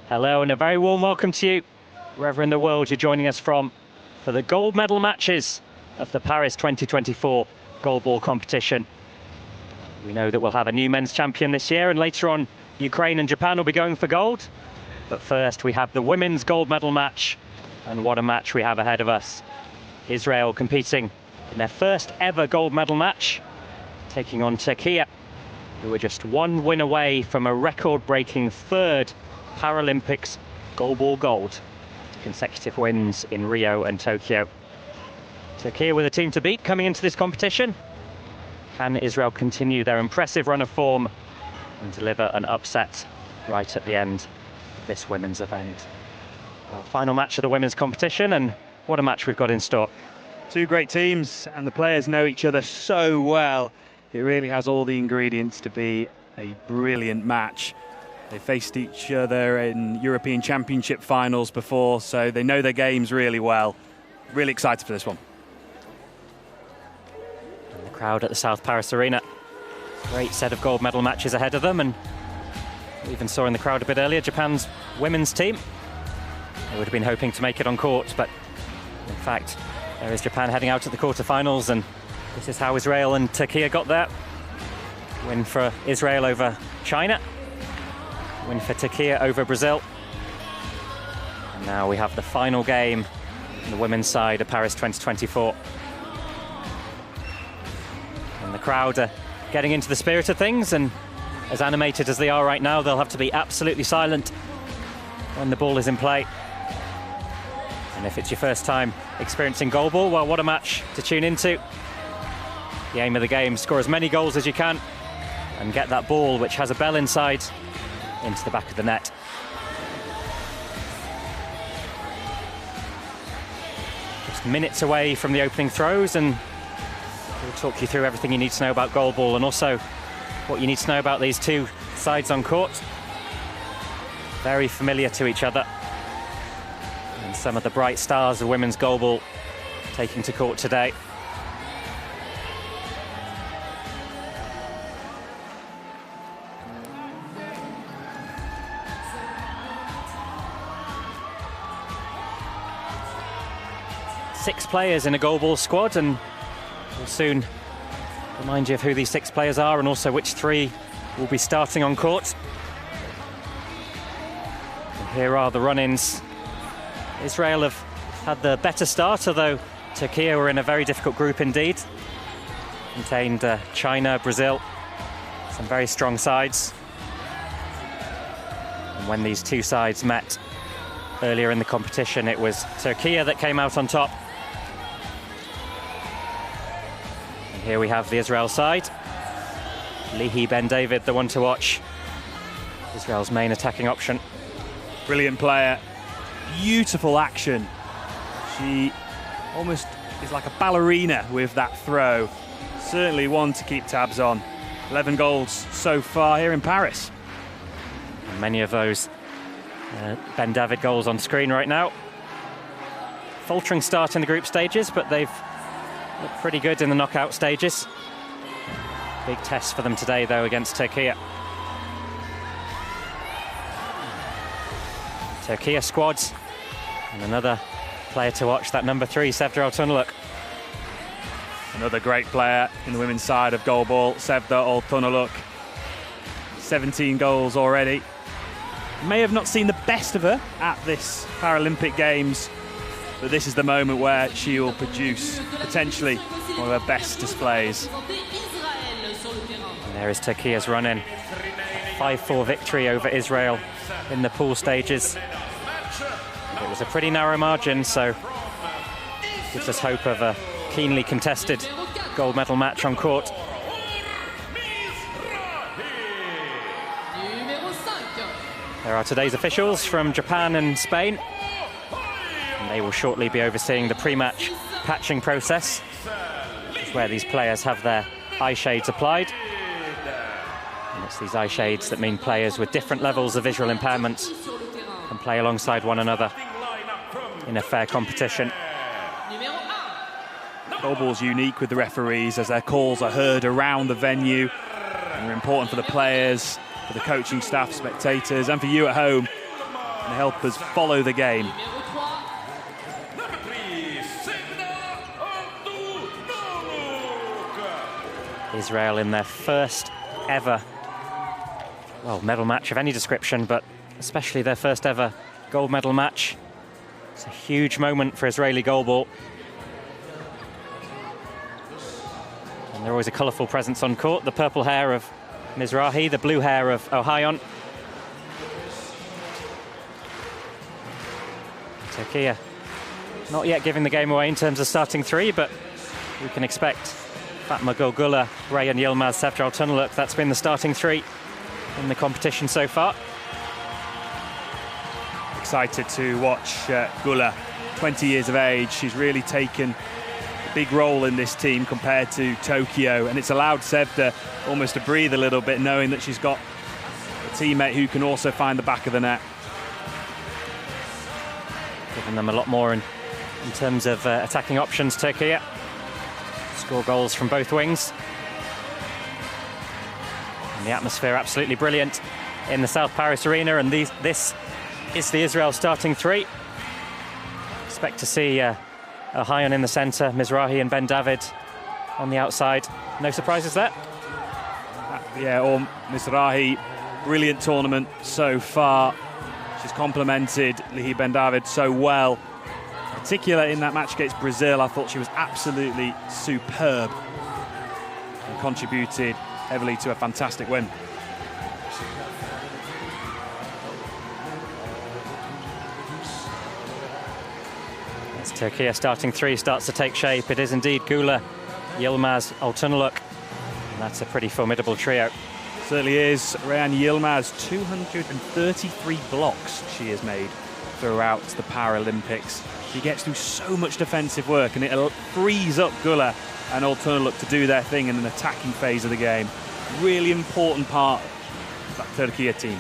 Hello and a very warm welcome to you, wherever in the world you're joining us from, for the gold medal matches of the Paris 2024 Goalball competition. We know that we'll have a new men's champion this year, and later on Ukraine and Japan will be going for gold. But first we have the women's gold medal match, and what a match we have ahead of us. Israel competing in their first ever gold medal match, taking on Türkiye, who were just one win away from a record-breaking third Paralympics Goalball gold. Consecutive wins in Rio and Tokyo. Türkiye with a team to beat coming into this competition. Can Israel continue their impressive run of form and deliver an upset right at the end of this women's event? Our final match of the women's competition, and what a match we've got in store. Two great teams, and the players know each other so well. It really has all the ingredients to be a brilliant match. They faced each other in European Championship finals before, so they know their games really well. Really excited for this one. And the crowd at the South Paris Arena. Great set of gold medal matches ahead of them, and we even saw in the crowd a bit earlier Japan's women's team. They would have been hoping to make it on court, but in fact, there is Japan heading out to the quarterfinals, and this is how Israel and Türkiye got there. Win for Israel over China. Win for Türkiye over Brazil. And now we have the final game on the women's side of Paris 2024. And the crowd are getting into the spirit of things, and as animated as they are right now, they'll have to be absolutely silent when the ball is in play. And if it's your first time experiencing goalball, well, what a match to tune into. The aim of the game, score as many goals as you can and get that ball, which has a bell inside, into the back of the net. Just minutes away from the opening throws, and we'll talk you through everything you need to know about goalball and also what you need to know about these two sides on court. Very familiar to each other, and some of the bright stars of women's goalball taking to court today. Six players in a goalball squad, and we'll soon remind you of who these six players are and also which three will be starting on court. And here are the run-ins. Israel have had the better start, although Türkiye were in a very difficult group indeed. Contained China, Brazil, some very strong sides. And when these two sides met earlier in the competition, it was Türkiye that came out on top. Here we have the Israel side. Lihi Ben David, the one to watch. Israel's main attacking option. Brilliant player. Beautiful action. She almost is like a ballerina with that throw. Certainly one to keep tabs on. 11 goals so far here in Paris. And many of those Ben David goals on screen right now. Faltering start in the group stages, but they've looked pretty good in the knockout stages. Big test for them today, though, against Türkiye. Türkiye squads, and another player to watch, that number 3, Sevda ALTUNOLUK. Another great player in the women's side of goalball, Sevda ALTUNOLUK. 17 goals already. May have not seen the best of her at this Paralympic Games, but this is the moment where she will produce potentially one of her best displays. And there is Türkiye's run-in. 5-4 victory over Israel in the pool stages. It was a pretty narrow margin, so gives us hope of a keenly contested gold medal match on court. There are today's officials from Japan and Spain. They will shortly be overseeing the pre-match patching process, which is where these players have their eye shades applied. And it's these eye shades that mean players with different levels of visual impairment can play alongside one another in a fair competition. Goalball's unique with the referees, as their calls are heard around the venue and are important for the players, for the coaching staff, spectators, and for you at home. and help us follow the game. Israel in their first ever, well, medal match of any description, but especially their first ever gold medal match. It's a huge moment for Israeli goalball. And they're always a colourful presence on court. The purple hair of Mizrahi, the blue hair of OHAYON. Türkiye not yet giving the game away in terms of starting three, but we can expect Fatma Gul, GULER, Reyhan, YILMAZ, Sevda, ALTUNOLUK. That's been the starting three in the competition so far. Excited to watch GULER, 20 years of age. She's really taken a big role in this team compared to Tokyo, and it's allowed Sevda almost to breathe a little bit, knowing that she's got a teammate who can also find the back of the net. Giving them a lot more in terms of attacking options, Türkiye. Score goals from both wings. And the atmosphere absolutely brilliant in the South Paris arena, and this is the Israel starting three. Expect to see OHAYON in the centre, Mizrahi and Ben David on the outside. No surprises there? Yeah, or Mizrahi, brilliant tournament so far. She's complemented Lihi Ben David so well. Particularly in that match against Brazil, I thought she was absolutely superb and contributed heavily to a fantastic win. As Türkiye starting three starts to take shape, it is indeed GULER, YILMAZ, ALTUNOLUK. And that's a pretty formidable trio. Certainly is. Reyhan YILMAZ, 233 blocks she has made throughout the Paralympics. She gets through so much defensive work, and it frees up GULER and ALTUNOLUK to do their thing in an attacking phase of the game. Really important part of that Türkiye team.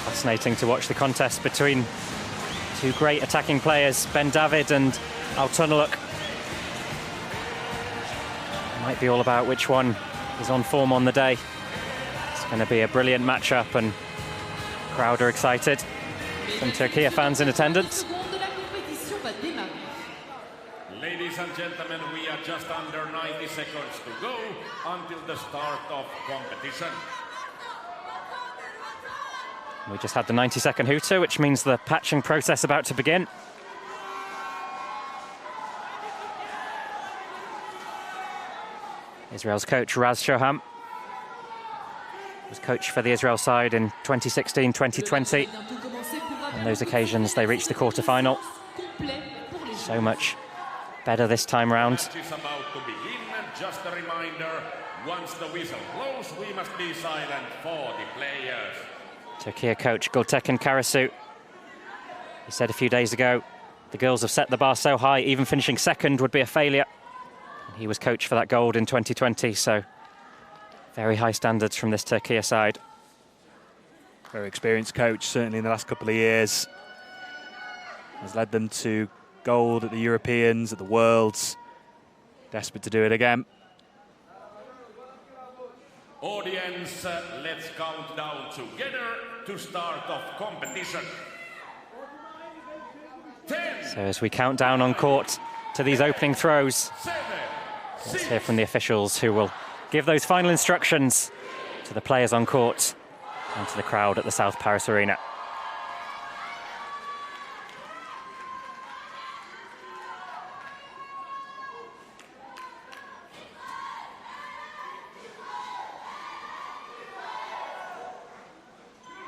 Fascinating to watch the contest between two great attacking players, Ben David and ALTUNOLUK. Might be all about which one is on form on the day. It's going to be a brilliant matchup, and the crowd are excited. Some Türkiye fans in attendance. Ladies and gentlemen, we are just under 90 seconds to go until the start of competition. We just had the 90-second hooter, which means the patching process about to begin. Israel's coach, Raz Shoham, was coach for the Israel side in 2016, 2020. On those occasions, they reached the quarter-final. So much better this time round. Match is about to begin. Just a reminder, once the whistle blows, we must be silent for the players. Türkiye coach Gultekin KARASU. He said a few days ago, the girls have set the bar so high, even finishing second would be a failure. He was coach for that gold in 2020, so very high standards from this Türkiye side. Very experienced coach, certainly in the last couple of years. Has led them to gold at the Europeans, at the Worlds. Desperate to do it again. Audience, let's count down together to start off competition. 10. So as we count down on court to these opening throws, 7. let's hear from the officials who will give those final instructions to the players on court and to the crowd at the South Paris Arena.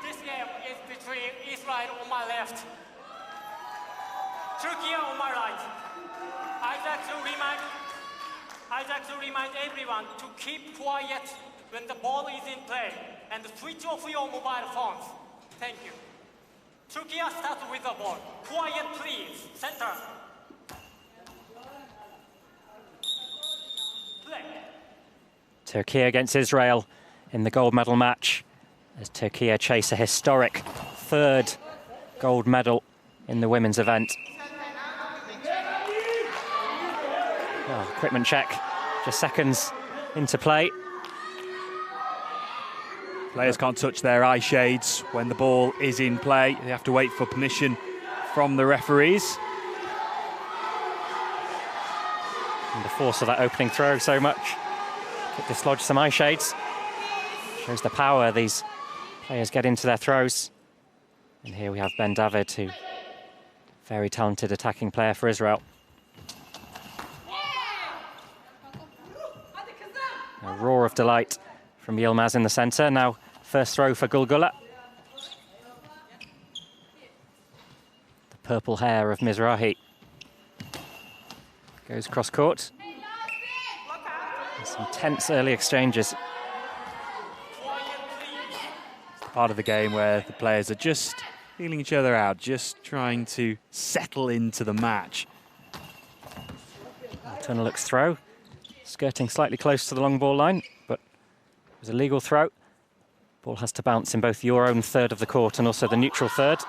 This game is between Israel on my left, Türkiye on my right. I'd like to remind everyone to keep quiet when the ball is in play and switch off your mobile phones. Thank you. Türkiye starts with the ball. Quiet, please. Center. Play. Türkiye against Israel in the gold medal match, as Türkiye chase a historic third gold medal in the women's event. Oh, equipment check, just seconds into play. Players can't touch their eye shades when the ball is in play. They have to wait for permission from the referees. And the force of that opening throw so much. It dislodged some eye shades. Shows the power these players get into their throws. And here we have Ben David, who very talented attacking player for Israel. A roar of delight from Yilmaz in the centre. Now first throw for GULER. The purple hair of Mizrahi goes cross court. Some tense early exchanges. Part of the game where the players are just feeling each other out, just trying to settle into the match. ALTUNOLUK's throw, skirting slightly close to the long ball line, but it was a legal throw. Ball has to bounce in both your own third of the court and also the neutral third.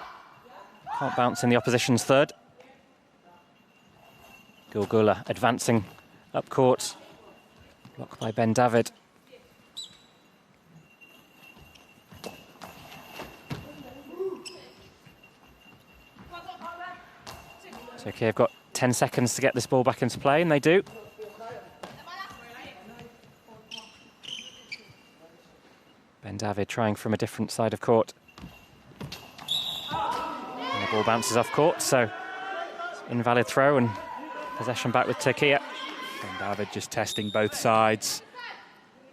Can't bounce in the opposition's third. GULER advancing up court. Blocked by Ben David. Turkey have got 10 seconds to get this ball back into play, and they do. Ben David trying from a different side of court. And the ball bounces off court, so invalid throw and possession back with Turkey. Ben David just testing both sides.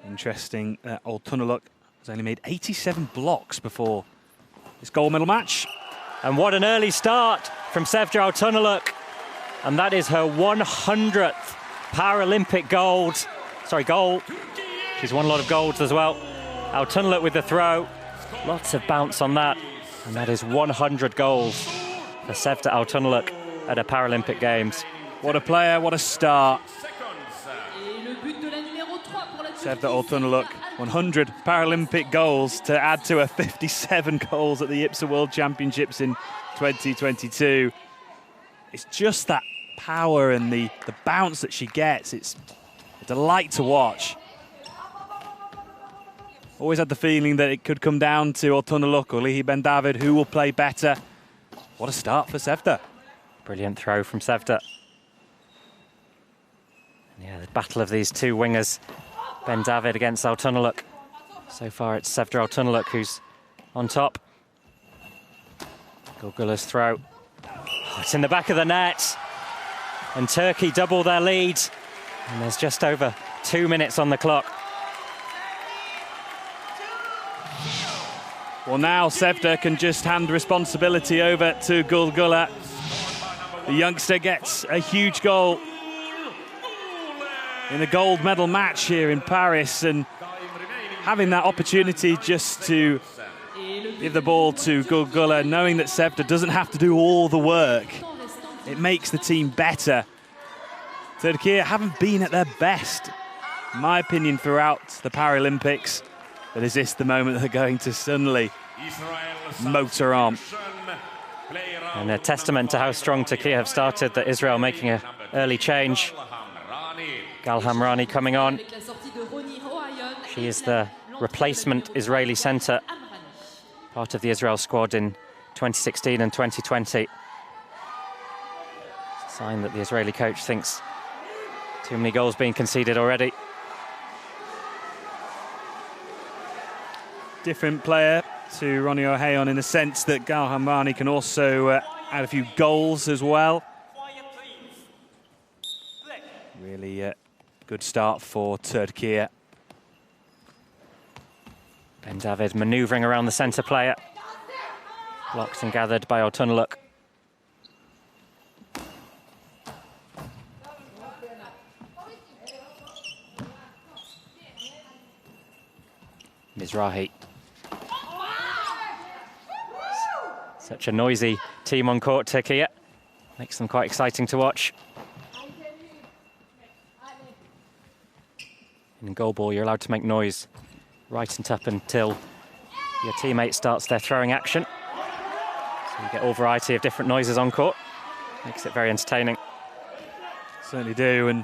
Interesting that ALTUNOLUK has only made 87 blocks before this gold medal match. And what an early start from Sevda ALTUNOLUK. And that is her 100th Paralympic goal. She's won a lot of golds as well. ALTUNOLUK with the throw. Lots of bounce on that. And that is 100 goals for Sevda ALTUNOLUK at the Paralympic Games. What a player, what a start. Sevda ALTUNOLUK, 100 Paralympic goals to add to her 57 goals at the IPSA World Championships in 2022. It's just that power and the bounce that she gets. It's a delight to watch. Always had the feeling that it could come down to ALTUNOLUK or Lihi Ben David, who will play better. What a start for Sevda. Brilliant throw from Sevda. Yeah, the battle of these two wingers, Ben David against ALTUNOLUK. So far it's Sevda ALTUNOLUK who's on top. GULER's throw. Oh, it's in the back of the net. And Turkey double their lead. And there's just over 2 minutes on the clock. Well, now Sevda can just hand responsibility over to GULER. The youngster gets a huge goal in a gold medal match here in Paris, and having that opportunity just to give the ball to GULER, knowing that Sevda doesn't have to do all the work, it makes the team better. Turkey haven't been at their best, in my opinion, throughout the Paralympics. But is this the moment they're going to suddenly motor on? And a testament to how strong Turkey have started, that Israel making an early change. Gal HAMRANI coming on. She is the replacement Israeli centre, part of the Israel squad in 2016 and 2020. It's a sign that the Israeli coach thinks too many goals being conceded already. Different player to Roni OHAYON in the sense that Gal HAMRANI can also add a few goals as well. Really good start for Turkey. Ben David manoeuvring around the centre player. Blocked and gathered by ALTUNOLUK. Mizrahi. Such a noisy team on court, Turkey. Makes them quite exciting to watch. In goalball, you're allowed to make noise right and up until your teammate starts their throwing action. So you get all variety of different noises on court. Makes it very entertaining. Certainly do, and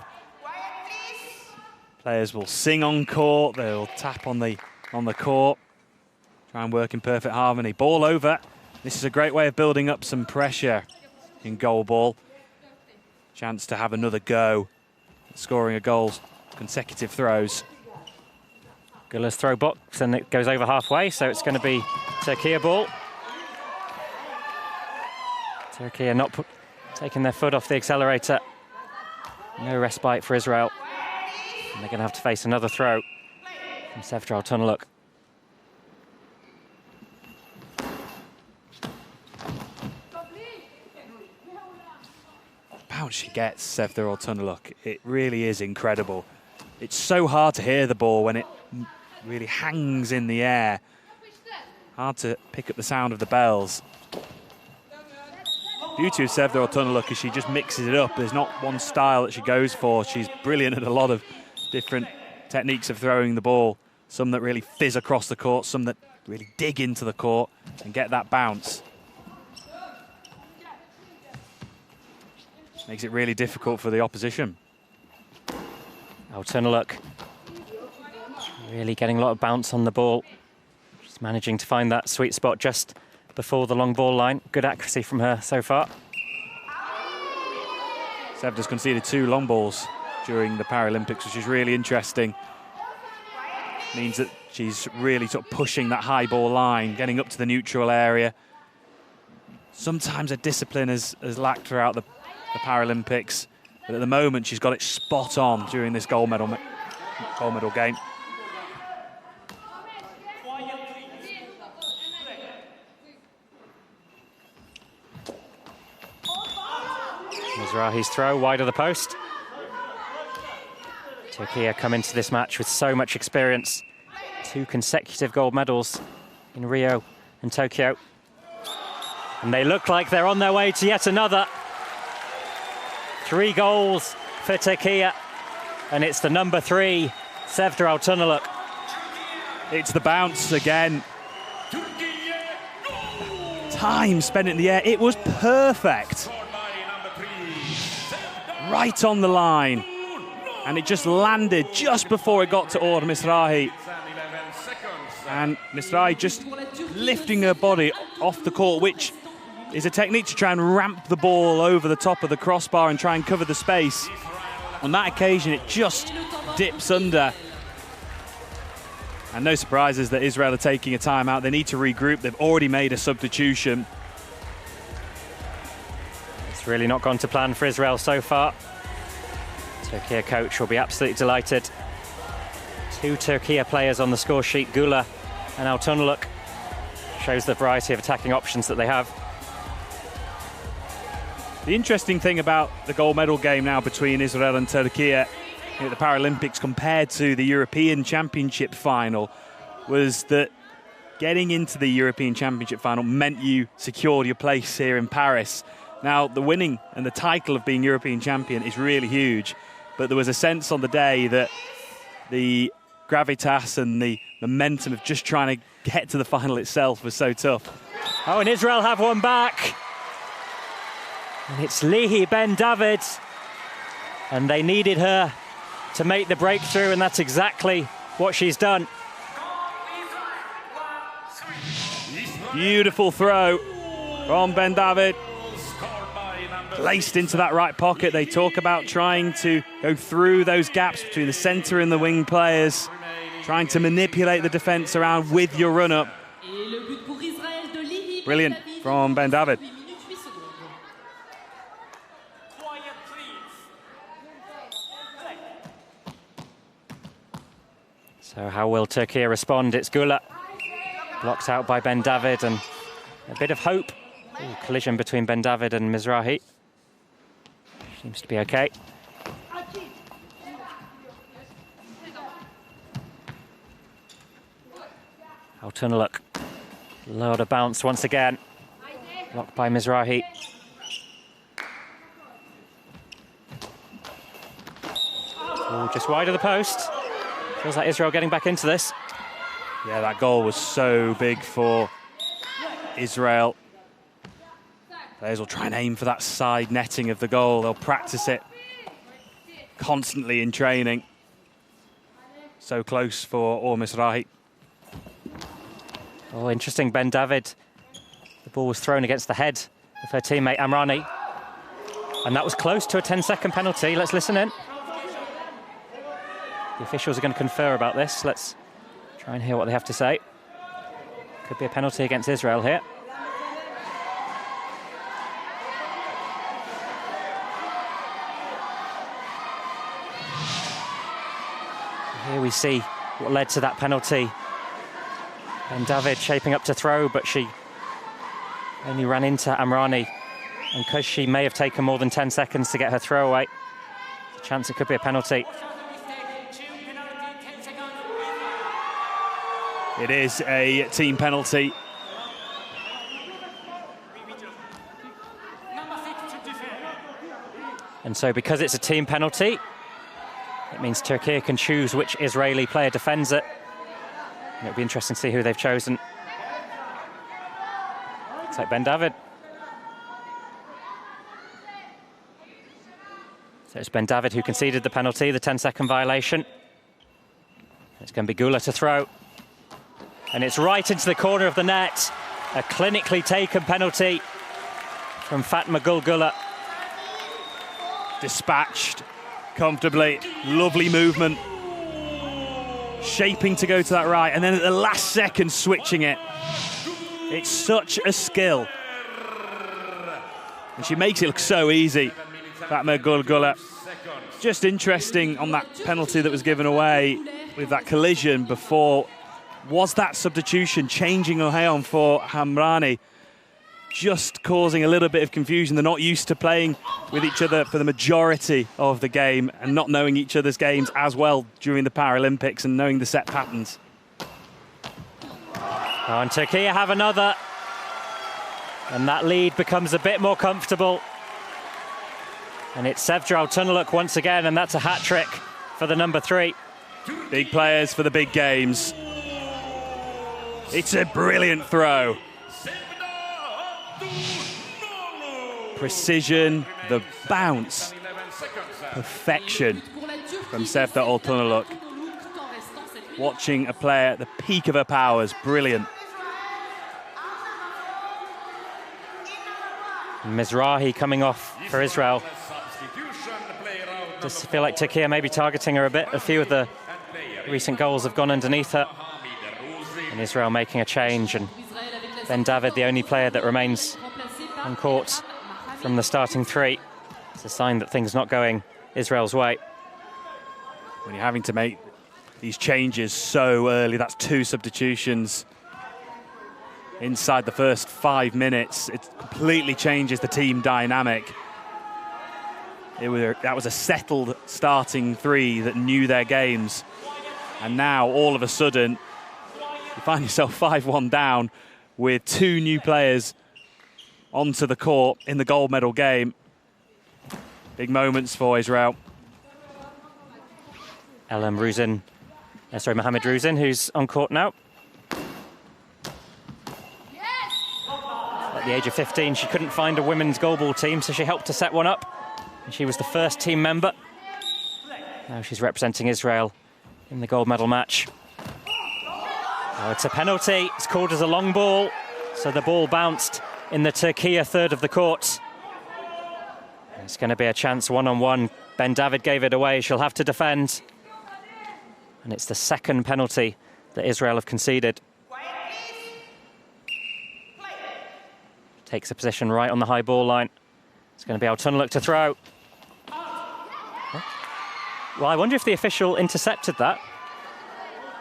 players will sing on court, they'll tap on the court. Try and work in perfect harmony. Ball over. This is a great way of building up some pressure in Goalball. Chance to have another go at scoring a goal, consecutive throws. Guler's throw box, and it goes over halfway, so it's going to be Türkiye ball. Türkiye not taking their foot off the accelerator. No respite for Israel. And they're going to have to face another throw from Sevda ALTUNOLUK. Bounce she gets, Sevda ALTUNOLUK. It really is incredible. It's so hard to hear the ball when it really hangs in the air. Hard to pick up the sound of the bells. Beauty of Sevda ALTUNOLUK is she just mixes it up. There's not one style that she goes for. She's brilliant at a lot of different techniques of throwing the ball. Some that really fizz across the court, some that really dig into the court and get that bounce. Makes it really difficult for the opposition. ALTUNOLUK really getting a lot of bounce on the ball. She's managing to find that sweet spot just before the long ball line. Good accuracy from her so far. Sevda's conceded 2 long balls during the Paralympics, which is really interesting. Means that she's really sort of pushing that high ball line, getting up to the neutral area. Sometimes her discipline has lacked throughout the Paralympics, but at the moment she's got it spot on during this gold medal game. Mizrahi's throw wide of the post. Türkiye come into this match with so much experience. 2 consecutive gold medals in Rio and Tokyo. And they look like they're on their way to yet another. 3 goals for Türkiye. And it's the number 3, Sevda ALTUNOLUK. It's the bounce again. Time spent in the air. It was perfect. Right on the line. And it just landed just before it got to Or MIZRAHI. And MIZRAHI just lifting her body off the court, which is a technique to try and ramp the ball over the top of the crossbar and try and cover the space. On that occasion, it just dips under. And no surprises that Israel are taking a timeout. They need to regroup. They've already made a substitution. It's really not gone to plan for Israel so far. Türkiye coach will be absolutely delighted. 2 Türkiye players on the score sheet, Guler and ALTUNOLUK. Shows the variety of attacking options that they have. The interesting thing about the gold medal game now between Israel and Türkiye at the Paralympics compared to the European Championship final was that getting into the European Championship final meant you secured your place here in Paris. Now, the winning and the title of being European champion is really huge, but there was a sense on the day that the gravitas and the momentum of just trying to get to the final itself was so tough. Oh, and Israel have one back. And it's Lihi Ben David. And they needed her to make the breakthrough, and that's exactly what she's done. Beautiful throw from Ben David. Placed into that right pocket. They talk about trying to go through those gaps between the centre and the wing players, trying to manipulate the defence around with your run-up. Brilliant from Ben David. So how will Türkiye respond? It's Guler, blocked out by Ben David, and a bit of hope. Ooh, collision between Ben David and MIZRAHI. Seems to be okay. ALTUNOLUK, load of bounce once again. Blocked by MIZRAHI. Ooh, just wide of the post. Feels like Israel getting back into this. Yeah, that goal was so big for Israel. Players will try and aim for that side netting of the goal. They'll practice it constantly in training. So close for Or MIZRAHI. Oh, interesting, Ben David. The ball was thrown against the head of her teammate Amrani. And that was close to a 10-second penalty. Let's listen in. The officials are going to confer about this. Let's try and hear what they have to say. Could be a penalty against Israel here. Here we see what led to that penalty. And David shaping up to throw, but she only ran into Amrani. And because she may have taken more than 10 seconds to get her throw away, there's a chance it could be a penalty. It is a team penalty. And so because it's a team penalty, it means Türkiye can choose which Israeli player defends it. And it'll be interesting to see who they've chosen. Looks like Ben David. So it's Ben David who conceded the penalty, the 10-second violation. It's going to be Guleh to throw. And it's right into the corner of the net. A clinically taken penalty from Fatma Gul Guleh. Dispatched comfortably, lovely movement. Shaping to go to that right, and then at the last second switching it. It's such a skill. And she makes it look so easy. Fatma Gul Guleh. Just interesting on that penalty that was given away with that collision before. Was that substitution changing OHAYON for HAMRANI? Just causing a little bit of confusion. They're not used to playing with each other for the majority of the game and not knowing each other's games as well during the Paralympics and knowing the set patterns. Oh, and Türkiye have another. And that lead becomes a bit more comfortable. And it's Sevda ALTUNOLUK once again, and that's a hat-trick for the number 3. Big players for the big games. It's a brilliant throw. Precision, the bounce, perfection from Sevda ALTUNOLUK. Watching a player at the peak of her powers, brilliant. MIZRAHI coming off for Israel. Just feel like Türkiye may be targeting her a bit. A few of the recent goals have gone underneath her. And Israel making a change, and Ben David, the only player that remains on court from the starting 3. It's a sign that things not going Israel's way. When you're having to make these changes so early, that's 2 substitutions inside the first 5 minutes. It completely changes the team dynamic. That was a settled starting 3 that knew their games. And now, all of a sudden, you find yourself 5-1 down with 2 new players onto the court in the gold medal game. Big moments for Israel. MAHAMID-RUZIN, who's on court now. At the age of 15, she couldn't find a women's goalball team, so she helped to set one up. And she was the first team member. Now she's representing Israel in the gold medal match. Oh, it's a penalty. It's called as a long ball. So the ball bounced in the Türkiye third of the court. It's going to be a chance one-on-one. Ben David gave it away. She'll have to defend. And it's the second penalty that Israel have conceded. Takes a position right on the high ball line. It's going to be ALTUNOLUK to throw. Well, I wonder if the official intercepted that.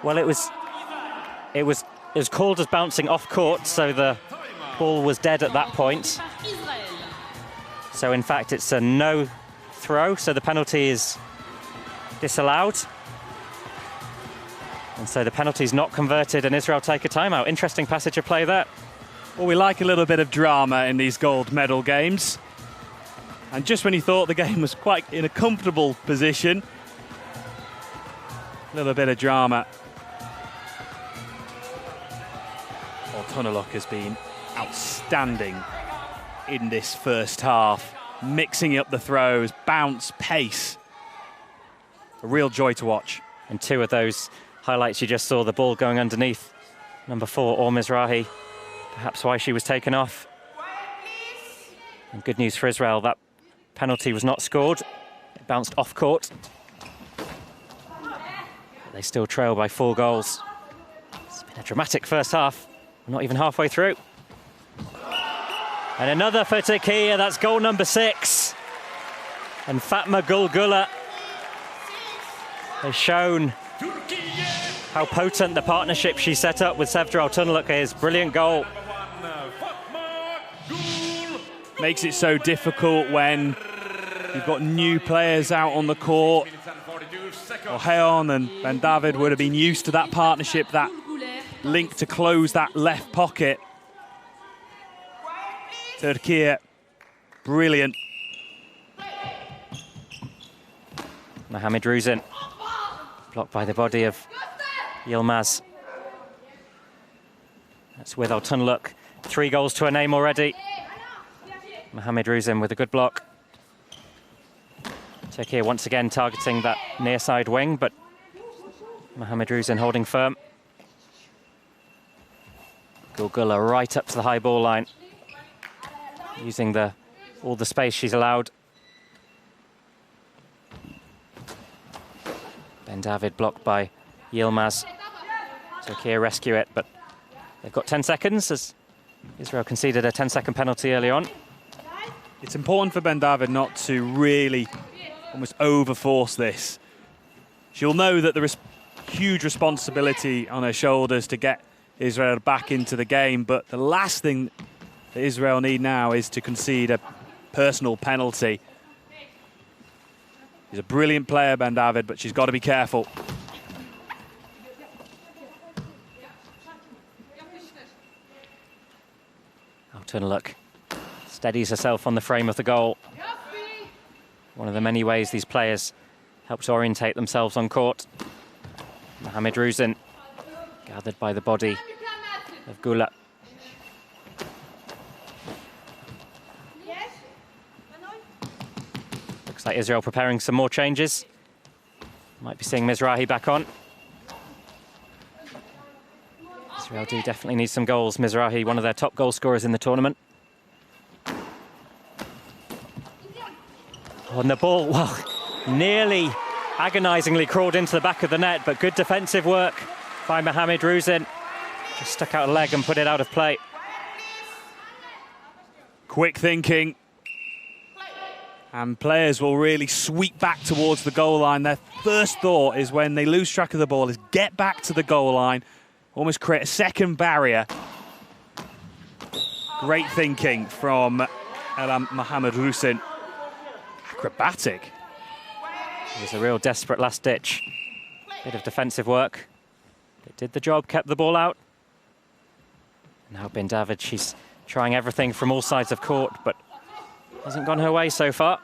Well, it was called as bouncing off court, so the ball was dead at that point. So in fact, it's a no throw, so the penalty is disallowed. And so the penalty is not converted, and Israel take a timeout. Interesting passage of play there. Well, we like a little bit of drama in these gold medal games. And just when you thought the game was quite in a comfortable position, a little bit of drama. ALTUNOLUK has been outstanding in this first half, mixing up the throws, bounce, pace. A real joy to watch. And 2 of those highlights you just saw, the ball going underneath number 4, Or MIZRAHI, perhaps why she was taken off. And good news for Israel, that penalty was not scored. It bounced off court. They still trail by 4 goals. It's been a dramatic first half. We're not even halfway through. And another for Türkiye, that's goal number 6. And Fatma Gul has shown how potent the partnership she set up with Sevda ALTUNOLUK is. Brilliant goal. Makes it so difficult when you've got new players out on the court. OHAYON and David would have been used to that partnership, that link to close that left pocket. Türkiye, brilliant. MAHAMID-RUZIN, blocked by the body of YILMAZ. That's with ALTUNOLUK. 3 goals to her name already. MAHAMID-RUZIN with a good block. Türkiye once again targeting that near side wing, but MAHAMID-RUZIN holding firm. Gul right up to the high ball line, using all the space she's allowed. Ben David blocked by YILMAZ. Türkiye rescue it, but they've got 10 seconds as Israel conceded a 10-second penalty early on. It's important for Ben David not to really almost overforce this. She'll know that there is huge responsibility on her shoulders to get Israel back into the game, but the last thing that Israel need now is to concede a personal penalty. She's a brilliant player, Ben David, but she's got to be careful. ALTUNOLUK steadies herself on the frame of the goal. One of the many ways these players help to orientate themselves on court. MAHAMID-RUZIN gathered by the body of Gul. Looks like Israel preparing some more changes. Might be seeing MIZRAHI back on. Israel do definitely need some goals. MIZRAHI, one of their top goal scorers in the tournament. On the ball, well, nearly agonisingly crawled into the back of the net, but good defensive work by MAHAMID-RUZIN. Just stuck out a leg and put it out of play. Quick thinking. And players will really sweep back towards the goal line. Their first thought is when they lose track of the ball is get back to the goal line, almost create a second barrier. Great thinking from MAHAMID-RUZIN. Acrobatic. It was a real desperate last-ditch bit of defensive work. It did the job, kept the ball out. Now Ben David, she's trying everything from all sides of court, but hasn't gone her way so far.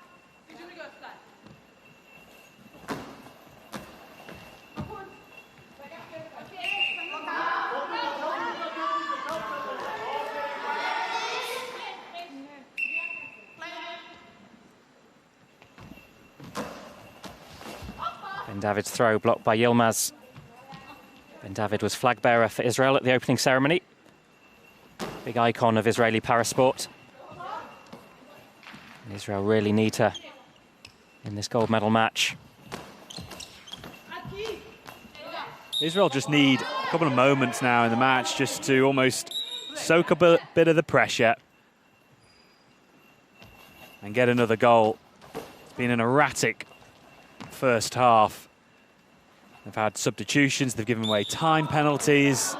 Ben David's throw blocked by YILMAZ. Ben David was flag bearer for Israel at the opening ceremony. Big icon of Israeli parasport. And Israel really need her in this gold medal match. Israel just need a couple of moments now in the match just to almost soak up a bit of the pressure and get another goal. It's been an erratic first half. They've had substitutions, they've given away time penalties.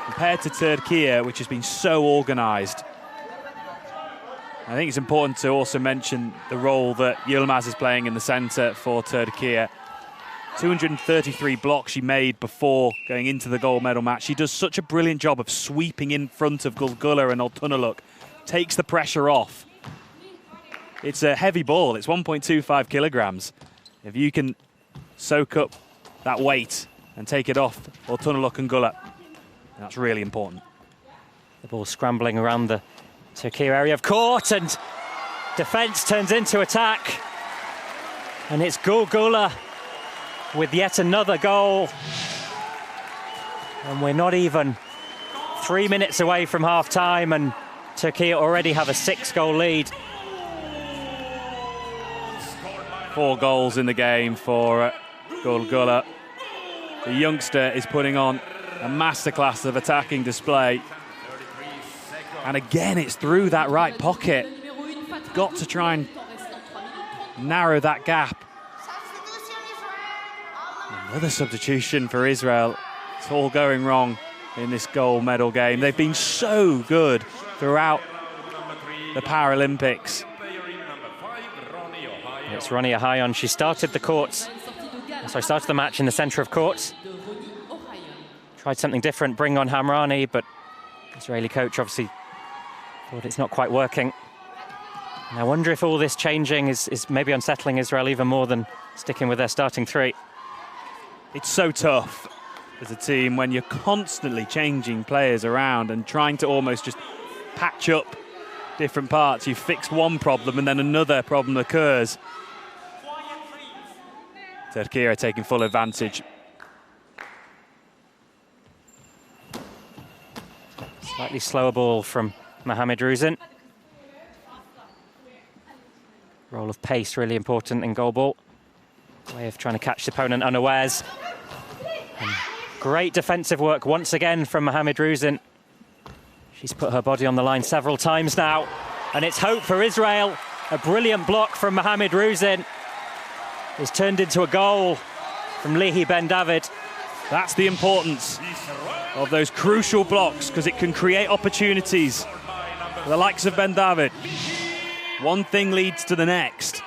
Compared to Türkiye, which has been so organised. I think it's important to also mention the role that YILMAZ is playing in the centre for Türkiye. 233 blocks she made before going into the gold medal match. She does such a brilliant job of sweeping in front of Gul and ALTUNOLUK. Takes the pressure off. It's a heavy ball, it's 1.25 kilograms. If you can soak up that weight and take it off ALTUNOLUK and Gul, that's really important. The ball scrambling around the Türkiye area of court, and defence turns into attack. And it's Gul with yet another goal. And we're not even 3 minutes away from half-time, and Turkey already have a 6-goal lead. 4 goals in the game for Goalball. The youngster is putting on a masterclass of attacking display. And again, it's through that right pocket. Got to try and narrow that gap. Another substitution for Israel. It's all going wrong in this gold medal game. They've been so good throughout the Paralympics. It's Roni OHAYON. She started the match in the centre of court. Tried something different, bring on HAMRANI, but Israeli coach obviously thought it's not quite working. And I wonder if all this changing is maybe unsettling Israel even more than sticking with their starting 3. It's so tough as a team when you're constantly changing players around and trying to almost just patch up different parts. You fix one problem and then another problem occurs. Turkey are taking full advantage. Slightly slower ball from MAHAMID-RUZIN. Role of pace really important in goalball. Way of trying to catch the opponent unawares. And great defensive work once again from MAHAMID-RUZIN. She's put her body on the line several times now, and it's hope for Israel. A brilliant block from MAHAMID-RUZIN is turned into a goal from Lihi Ben David. That's the importance of those crucial blocks, because it can create opportunities for the likes of Ben David. One thing leads to the next.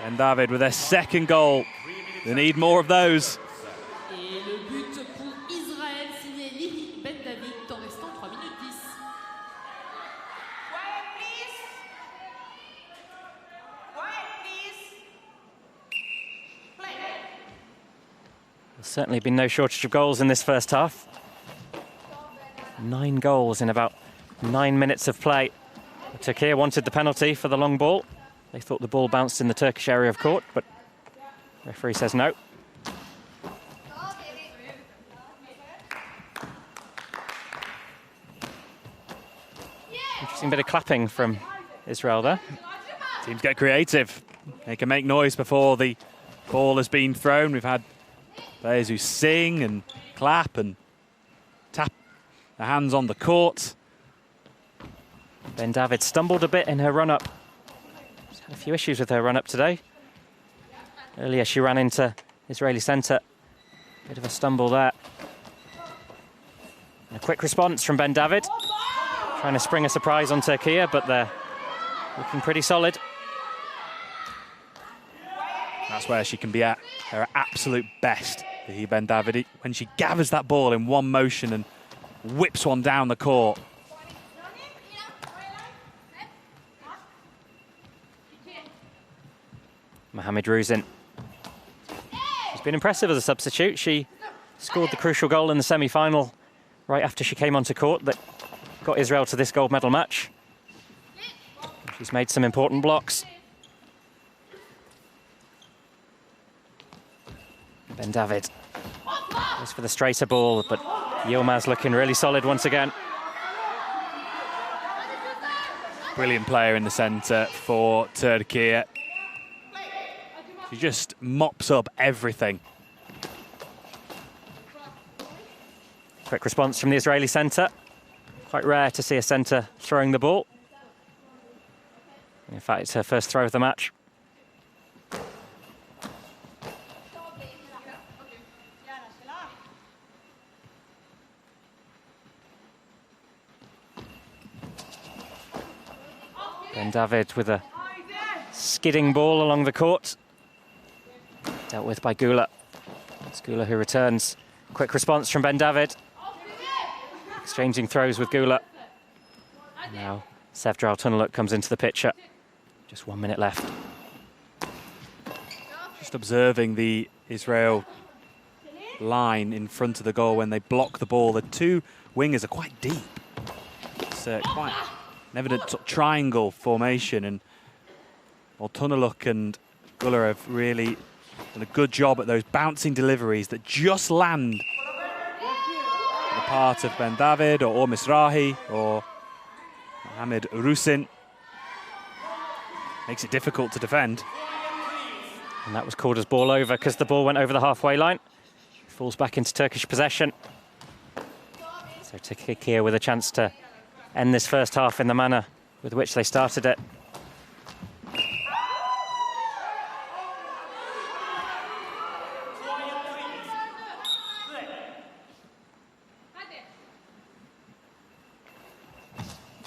Ben David with their 2nd goal. They need more of those. There's certainly been no shortage of goals in this first half. 9 goals in about 9 minutes of play. Turkey wanted the penalty for the long ball. They thought the ball bounced in the Turkish area of court, but the referee says no. Interesting bit of clapping from Israel there. Teams get creative. They can make noise before the ball has been thrown. We've had players who sing and clap and tap their hands on the court. Ben David stumbled a bit in her run-up. She's had a few issues with her run-up today. Earlier she ran into Israeli centre. Bit of a stumble there. And a quick response from Ben David. Trying to spring a surprise on Turkey, but they're looking pretty solid. That's where she can be at her absolute best, Lihi Ben David, when she gathers that ball in one motion and whips one down the court. MAHAMID-RUZIN. She's been impressive as a substitute. She scored the crucial goal in the semi-final right after she came onto court that got Israel to this gold medal match. She's made some important blocks. Ben David goes for the straighter ball, but YILMAZ looking really solid once again. Brilliant player in the centre for Turkey. She just mops up everything. Quick response from the Israeli centre. Quite rare to see a centre throwing the ball. In fact, it's her first throw of the match. Ben David with a skidding ball along the court. Dealt with by GULER. It's GULER who returns. Quick response from Ben David. Exchanging throws with GULER. Now Sevda ALTUNOLUK comes into the picture. Just 1 minute left. Just observing the Israel line in front of the goal when they block the ball. The 2 wingers are quite deep. It's quite an evident sort of triangle formation, and ALTUNOLUK and GULER have really done a good job at those bouncing deliveries that just land the part of Ben David or MIZRAHI or MAHAMID-RUZIN. Makes it difficult to defend. And that was called as ball over because the ball went over the halfway line. Falls back into Turkish possession. So Türkiye with a chance to end this first half in the manner with which they started it.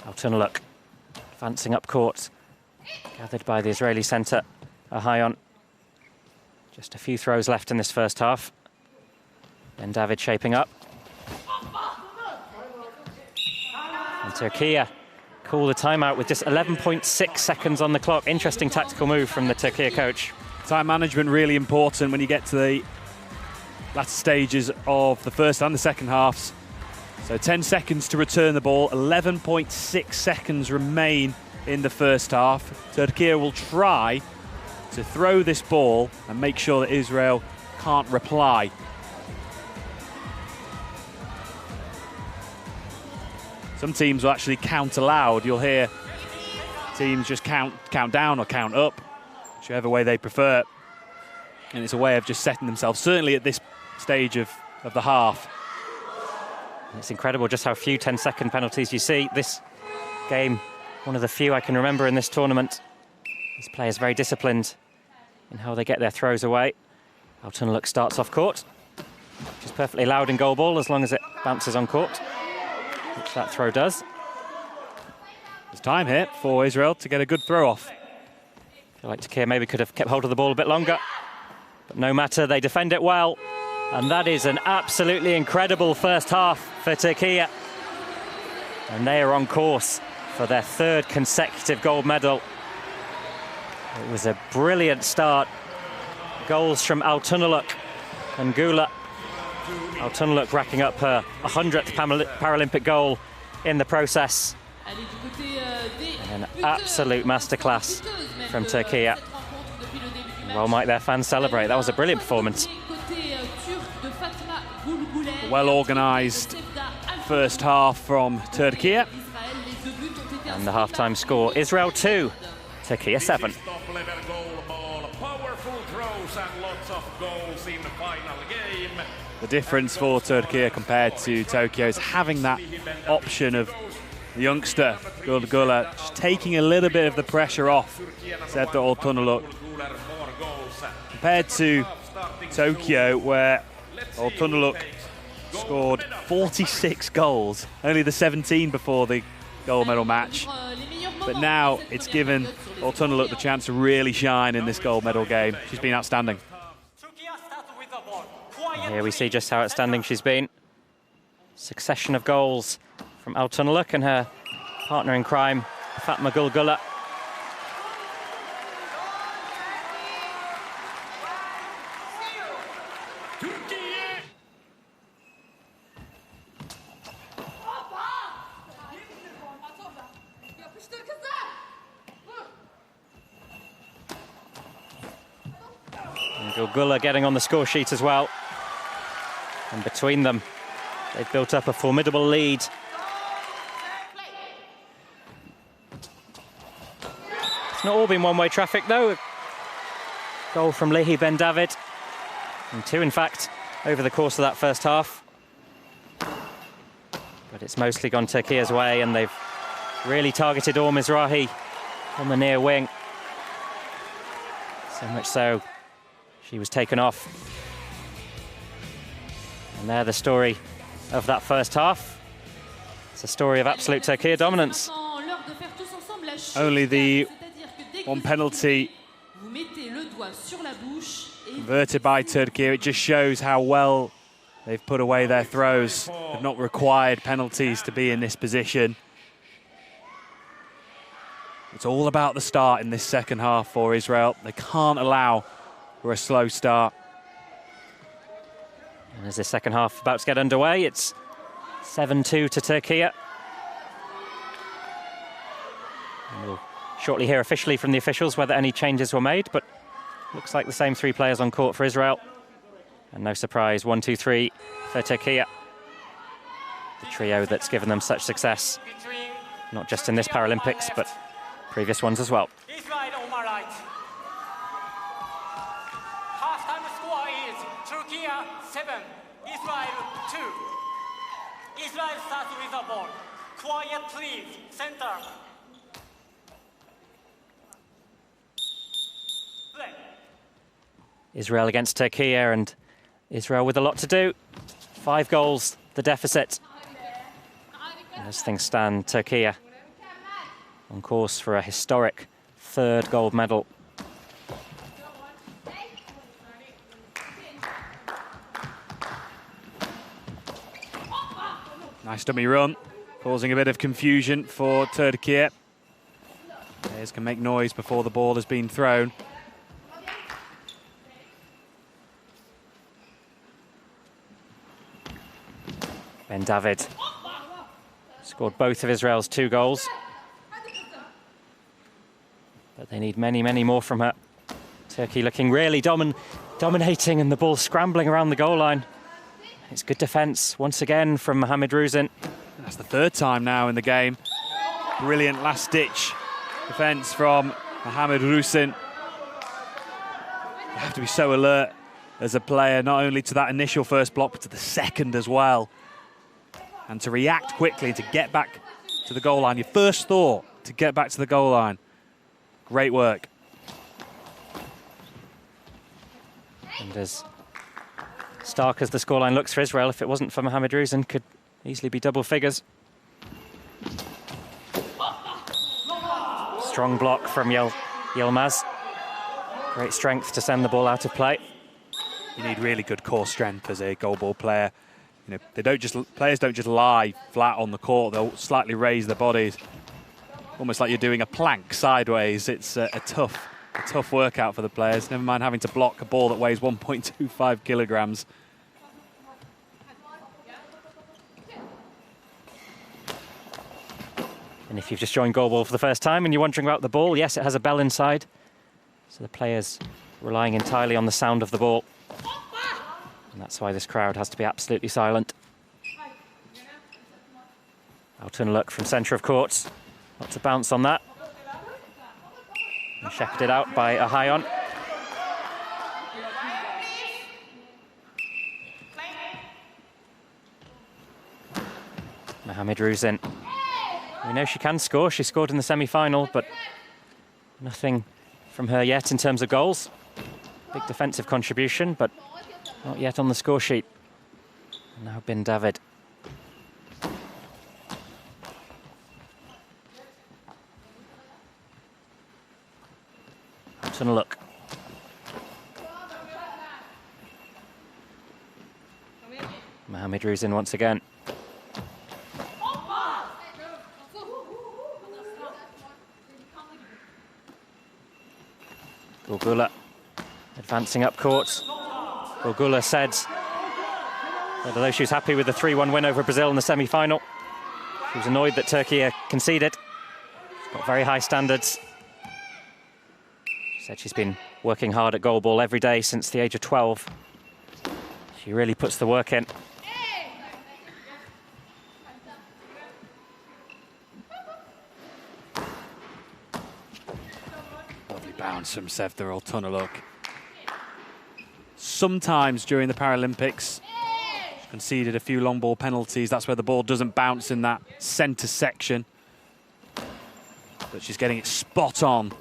ALTUNOLUK advancing up court, gathered by the Israeli centre, OHAYON. Just a few throws left in this first half. Ben David shaping up. And Türkiye call the timeout with just 11.6 seconds on the clock. Interesting tactical move from the Türkiye coach. Time management really important when you get to the latter stages of the first and the second halves. So 10 seconds to return the ball, 11.6 seconds remain in the first half. Türkiye will try to throw this ball and make sure that Israel can't reply. Some teams will actually count aloud. You'll hear teams just count down or count up, whichever way they prefer. And it's a way of just setting themselves, certainly at this stage of the half. It's incredible just how few 10-second penalties you see. This game, one of the few I can remember in this tournament. These players very disciplined in how they get their throws away. ALTUNOLUK starts off court, which is perfectly allowed in goalball as long as it bounces on court, which that throw does. There's time here for Israel to get a good throw off. I feel like Türkiye maybe could have kept hold of the ball a bit longer, but no matter, they defend it well. And that is an absolutely incredible first half for Türkiye. And they are on course for their third consecutive gold medal. It was a brilliant start. Goals from ALTUNOLUK and GULER. ALTUNOLUK racking up her 100th Paralympic goal in the process. And an absolute masterclass from Türkiye. Well might their fans celebrate. That was a brilliant performance. Well-organised first half from Türkiye. And the half-time score, Israel 2, Türkiye 7. The difference for Türkiye compared to Tokyo is having that option of the youngster, GULER, just taking a little bit of the pressure off Sevda ALTUNOLUK. Compared to Tokyo, where ALTUNOLUK scored 46 goals, only the 17 before the gold medal match. But now it's given ALTUNOLUK the chance to really shine in this gold medal game. She's been outstanding. And here we see just how outstanding she's been. Succession of goals from ALTUNOLUK and her partner in crime, Fatma Gul GULER. GULER getting on the score sheet as well. And between them, they've built up a formidable lead. It's not all been one-way traffic, though. Goal from Lihi, Ben David. And two, in fact, over the course of that first half. But it's mostly gone Türkiye's way, and they've really targeted MIZRAHI on the near wing. So much so, she was taken off. And there, the story of that first half. It's a story of absolute Türkiye dominance. Only the one penalty converted by Türkiye. It just shows how well they've put away their throws. They've not required penalties to be in this position. It's all about the start in this second half for Israel. They can't allow for a slow start. And as the second half about to get underway, it's 7-2 to Türkiye. And we'll shortly hear officially from the officials whether any changes were made, but looks like the same three players on court for Israel. And no surprise, 1-2-3 for Türkiye. the trio that's given them such success, not just in this Paralympics, but previous ones as well. Israel on my right. Half-time score is Turkey 7, Israel 2. Israel starts with the ball. Quiet, please. Center. Play. Israel against Turkey, and Israel with a lot to do. 5 goals, the deficit. And as things stand, Turkey on course for a historic 3rd gold medal. Nice dummy run, causing a bit of confusion for Türkiye. Players can make noise before the ball has been thrown. Ben David scored both of Israel's 2 goals. But they need many, many more from her. Turkey looking really dominating, and the ball scrambling around the goal line. It's good defence once again from MAHAMID-RUZIN. That's the 3rd time now in the game. Brilliant last-ditch defence from MAHAMID-RUZIN. You have to be so alert as a player, not only to that initial first block, but to the second as well. And to react quickly, to get back to the goal line. Your first thought, to get back to the goal line. Great work. And as stark as the scoreline looks for Israel, if it wasn't for MAHAMID-RUZIN, could easily be double figures. Strong block from YILMAZ. Great strength to send the ball out of play. You need really good core strength as a goalball player. You know, players don't just lie flat on the court. They'll slightly raise their bodies, almost like you're doing a plank sideways. It's a tough workout for the players. Never mind having to block a ball that weighs 1.25 kilograms. And if you've just joined Goalball for the first time and you're wondering about the ball, yes, it has a bell inside. So the players relying entirely on the sound of the ball. And that's why this crowd has to be absolutely silent. ALTUNOLUK from centre of court. Lots of bounce on that. And shepherded out by OHAYON. MAHAMID-RUZIN. We know she can score. She scored in the semi-final, but nothing from her yet in terms of goals. Big defensive contribution, but not yet on the score sheet. And now Ben David. ALTUNOLUK. MAHAMID-RUZIN once again. GULER advancing up court. GULER said that although she was happy with the 3-1 win over Brazil in the semi-final, she was annoyed that Turkey conceded. She's got very high standards. She said she's been working hard at goalball every day since the age of 12. She really puts the work in. Lovely bounce from Sevda ALTUNOLUK. Sometimes during the Paralympics, she's conceded a few long ball penalties. That's where the ball doesn't bounce in that centre section. But she's getting it spot on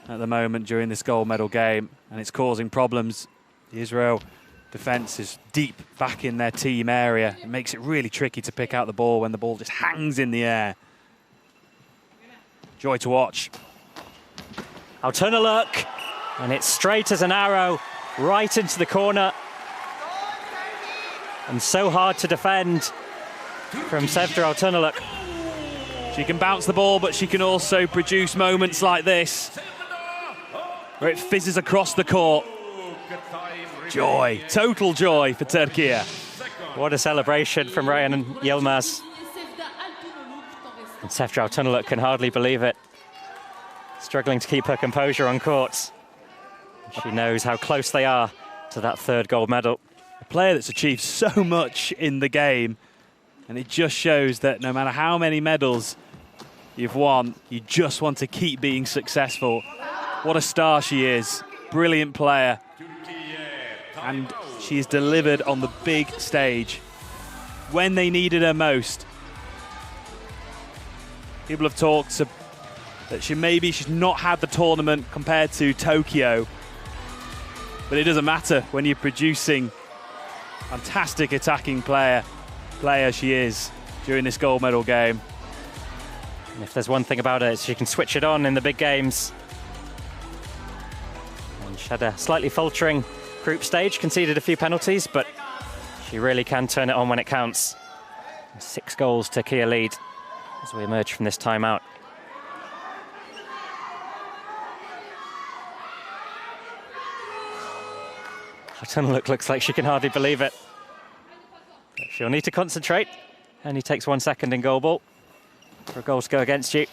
at the moment during this gold medal game, and it's causing problems. The Israel defence is deep back in their team area. It makes it really tricky to pick out the ball when the ball just hangs in the air. Joy to watch. ALTUNOLUK, and it's straight as an arrow, right into the corner. And so hard to defend from Sevda ALTUNOLUK. She can bounce the ball, but she can also produce moments like this, where it fizzes across the court. Joy, total joy for Türkiye. What a celebration from Reyhan and YILMAZ. And Sevda ALTUNOLUK can hardly believe it. Struggling to keep her composure on court. She knows how close they are to that 3rd gold medal. A player that's achieved so much in the game And it just shows that no matter how many medals you've won, you just want to keep being successful. What a star she is. Brilliant player. And she's delivered on the big stage when they needed her most. People have talked that she's not had the tournament compared to Tokyo. But it doesn't matter when you're producing fantastic attacking player she is during this gold medal game. And if there's one thing about her, she can switch it on in the big games. And she had a slightly faltering group stage, conceded a few penalties, but she really can turn it on when it counts. 6 goals, Turkey lead as we emerge from this timeout. ALTUNOLUK looks like she can hardly believe it. But she'll need to concentrate. Only takes 1 second in goalball for a goal to go against you.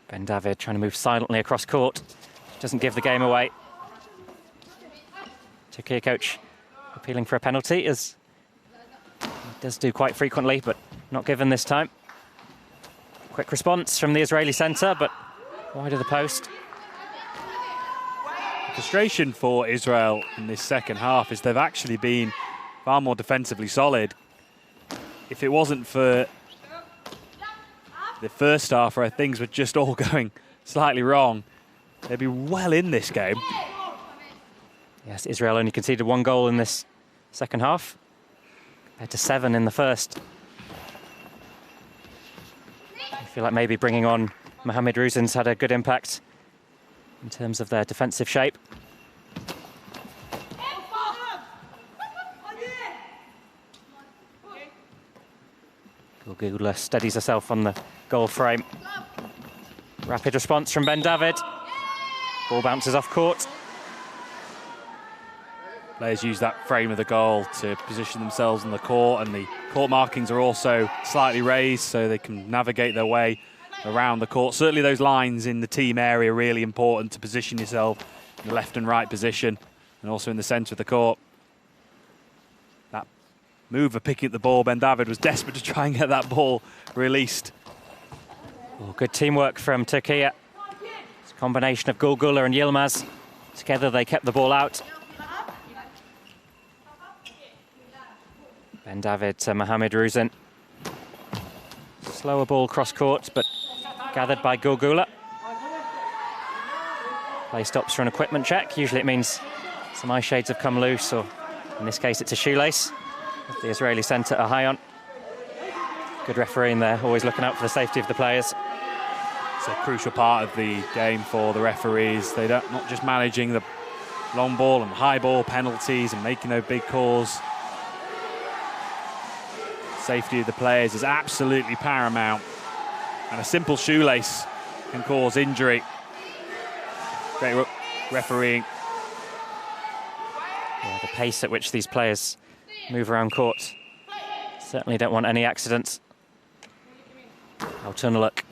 Ben David trying to move silently across court. Doesn't give the game away. Turkey coach appealing for a penalty, as he does do quite frequently, but not given this time. Quick response from the Israeli centre, but wide of the post. Frustration for Israel in this second half is they've actually been far more defensively solid. If it wasn't for the first half where things were just all going slightly wrong, they'd be well in this game. Yes, Israel only conceded 1 goal in this second half, compared to 7 in the first. I feel like maybe bringing on MAHAMID-RUZIN's had a good impact in terms of their defensive shape. GULER steadies herself on the goal frame. Rapid response from Ben David. Ball bounces off court. Players use that frame of the goal to position themselves in the court, and the court markings are also slightly raised so they can navigate their way around the court. Certainly those lines in the team area are really important to position yourself in the left and right position, and also in the centre of the court. That move of picking up the ball, Ben David was desperate to try and get that ball released. Oh, good teamwork from Turkey. It's a combination of GULER and YILMAZ. Together they kept the ball out. Ben David to MAHAMID-RUZIN. Slower ball cross court, but gathered by GULER. Play stops for an equipment check. Usually it means some eye shades have come loose, or in this case it's a shoelace. The Israeli centre, OHAYON. Good refereeing there, always looking out for the safety of the players. It's a crucial part of the game for the referees. They're not just managing the long ball and high ball penalties and making those big calls. Safety of the players is absolutely paramount, and a simple shoelace can cause injury. Great refereeing. Yeah, the pace at which these players move around court. Certainly don't want any accidents. ALTUNOLUK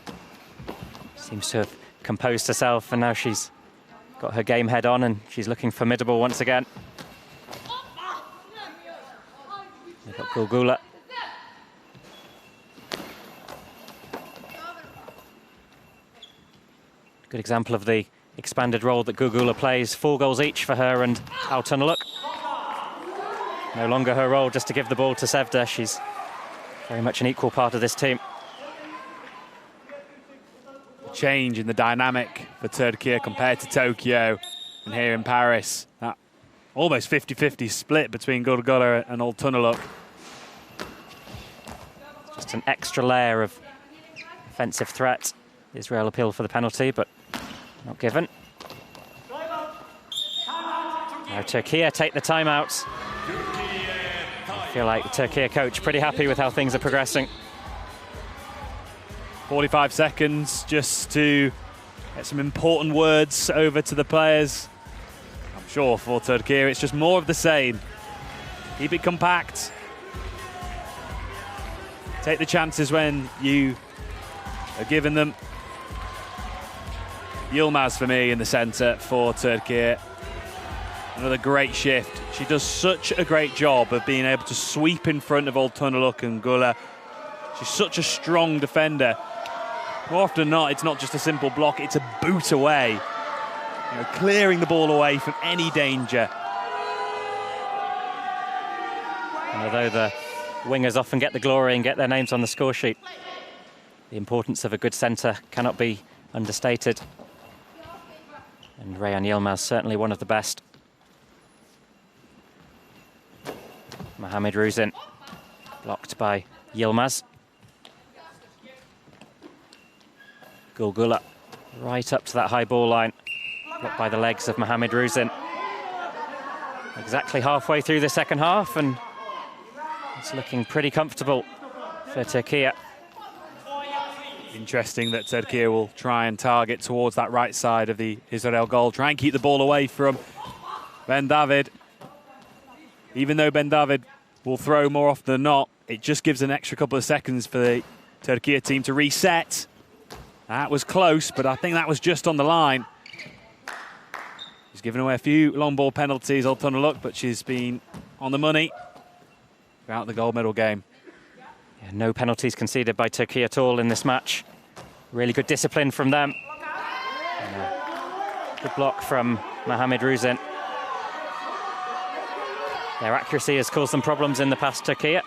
seems to have composed herself, and now she's got her game head on and she's looking formidable once again. They've got GULER. Good example of the expanded role that GULER plays. 4 goals each for her and ALTUNOLUK. No longer her role just to give the ball to Sevda. She's very much an equal part of this team. Change in the dynamic for Turkey compared to Tokyo and here in Paris. That almost 50-50 split between GULER and ALTUNOLUK. Just an extra layer of offensive threat. Israel appealed for the penalty, but not given. Now Turkey take the timeout. I feel like the Turkey coach pretty happy with how things are progressing. 45 seconds just to get some important words over to the players. I'm sure for Turkey it's just more of the same. Keep it compact. Take the chances when you are given them. YILMAZ for me in the centre for Turkey. Another great shift. She does such a great job of being able to sweep in front of ALTUNOLUK and GULER. She's such a strong defender. More often than not, it's not just a simple block, it's a boot away. You know, clearing the ball away from any danger. And although the wingers often get the glory and get their names on the score sheet, the importance of a good centre cannot be understated. And Reyhan Yilmaz certainly one of the best. MAHAMID-RUZIN blocked by Yilmaz. GULER right up to that high ball line, blocked by the legs of MAHAMID-RUZIN. Exactly halfway through the second half, and it's looking pretty comfortable for Türkiye. Interesting that Türkiye will try and target towards that right side of the Israel goal, try and keep the ball away from Ben David. Even though Ben David will throw more often than not, it just gives an extra couple of seconds for the Türkiye team to reset. That was close, but I think that was just on the line. She's given away a few long ball penalties, ALTUNOLUK, but she's been on the money throughout the gold medal game. Yeah, no penalties conceded by Türkiye at all in this match. Really good discipline from them. Good block from MAHAMID-RUZIN. Their accuracy has caused them problems in the past, Türkiye,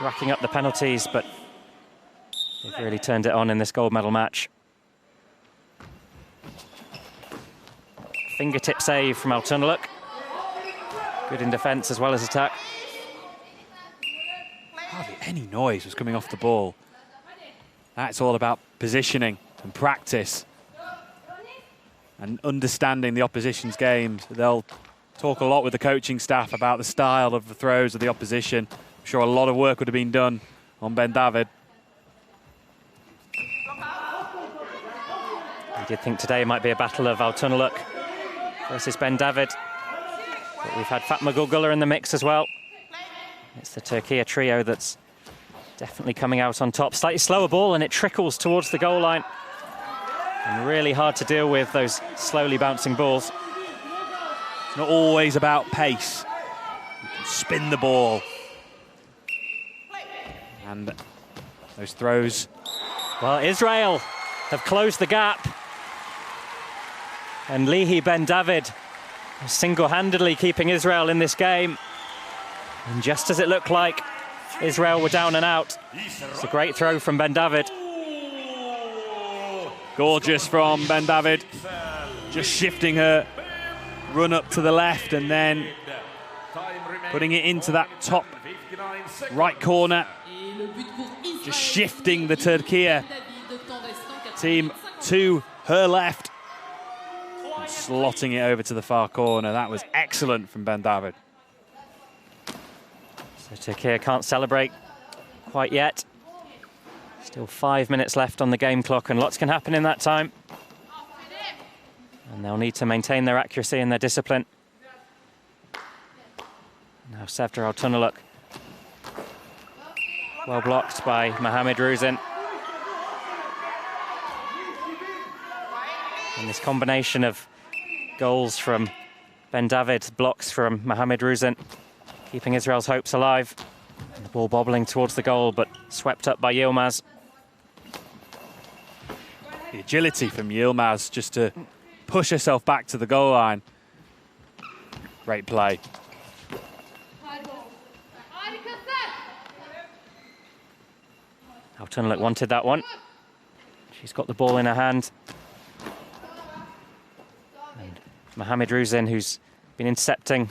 racking up the penalties, but they've really turned it on in this gold medal match. Fingertip save from ALTUNOLUK. Good in defence as well as attack. Hardly any noise was coming off the ball. That's all about positioning and practice and understanding the opposition's games. They'll talk a lot with the coaching staff about the style of the throws of the opposition. I'm sure a lot of work would have been done on Ben David. I did think today might be a battle of ALTUNOLUK versus Ben David. But we've had Fatma Gul GULER in the mix as well. It's the Türkiye trio that's definitely coming out on top. Slightly slower ball and it trickles towards the goal line. And really hard to deal with those slowly bouncing balls. It's not always about pace. You can spin the ball. And those throws. Well, Israel have closed the gap. And Lihi Ben David single-handedly keeping Israel in this game. And just as it looked like Israel were down and out, it's a great throw from Ben David. Gorgeous from Ben David. Just shifting her run up to the left and then putting it into that top right corner. Just shifting the Türkiye team to her left. And slotting it over to the far corner. That was excellent from Ben David. So Türkiye can't celebrate quite yet. Still 5 minutes left on the game clock and lots can happen in that time. And they'll need to maintain their accuracy and their discipline. Now Sevda ALTUNOLUK. Well blocked by MAHAMID-RUZIN. And this combination of goals from Ben David, blocks from MAHAMID-RUZIN, keeping Israel's hopes alive. And the ball bobbling towards the goal, but swept up by Yilmaz. The agility from Yilmaz just to push herself back to the goal line. Great play. ALTUNOLUK wanted that one. She's got the ball in her hand. And MAHAMID-RUZIN, who's been intercepting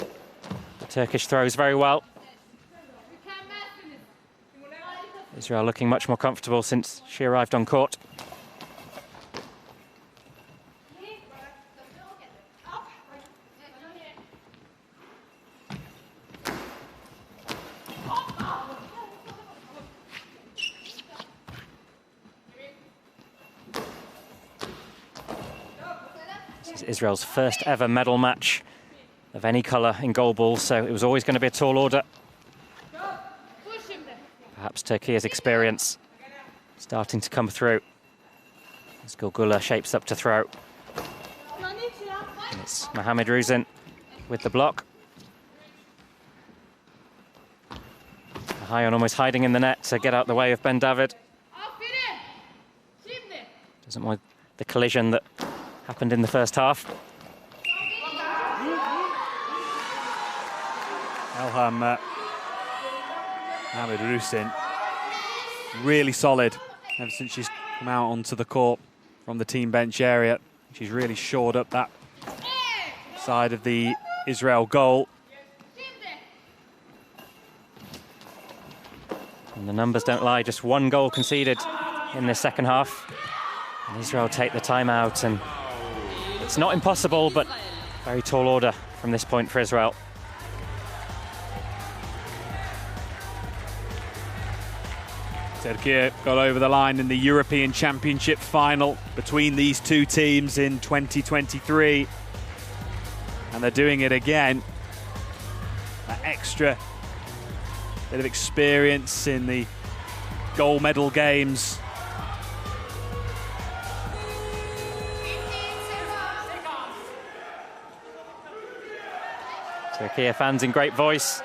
the Turkish throws very well. Israel looking much more comfortable since she arrived on court. This is Israel's first ever medal match of any colour in goalball, so it was always going to be a tall order. Perhaps Türkiye's experience starting to come through as GULER shapes up to throw. And it's MAHAMID-RUZIN with the block. OHAYON almost hiding in the net to get out the way of Ben David. Doesn't want the collision that happened in the first half. Elham, MAHAMID-RUZIN, really solid ever since she's come out onto the court from the team bench area. She's really shored up that side of the Israel goal. And the numbers don't lie, just 1 goal conceded in the second half. And Israel take the timeout, and it's not impossible, but very tall order from this point for Israel. Türkiye got over the line in the European Championship final between these two teams in 2023. And they're doing it again. That extra bit of experience in the gold medal games. Türkiye fans in great voice,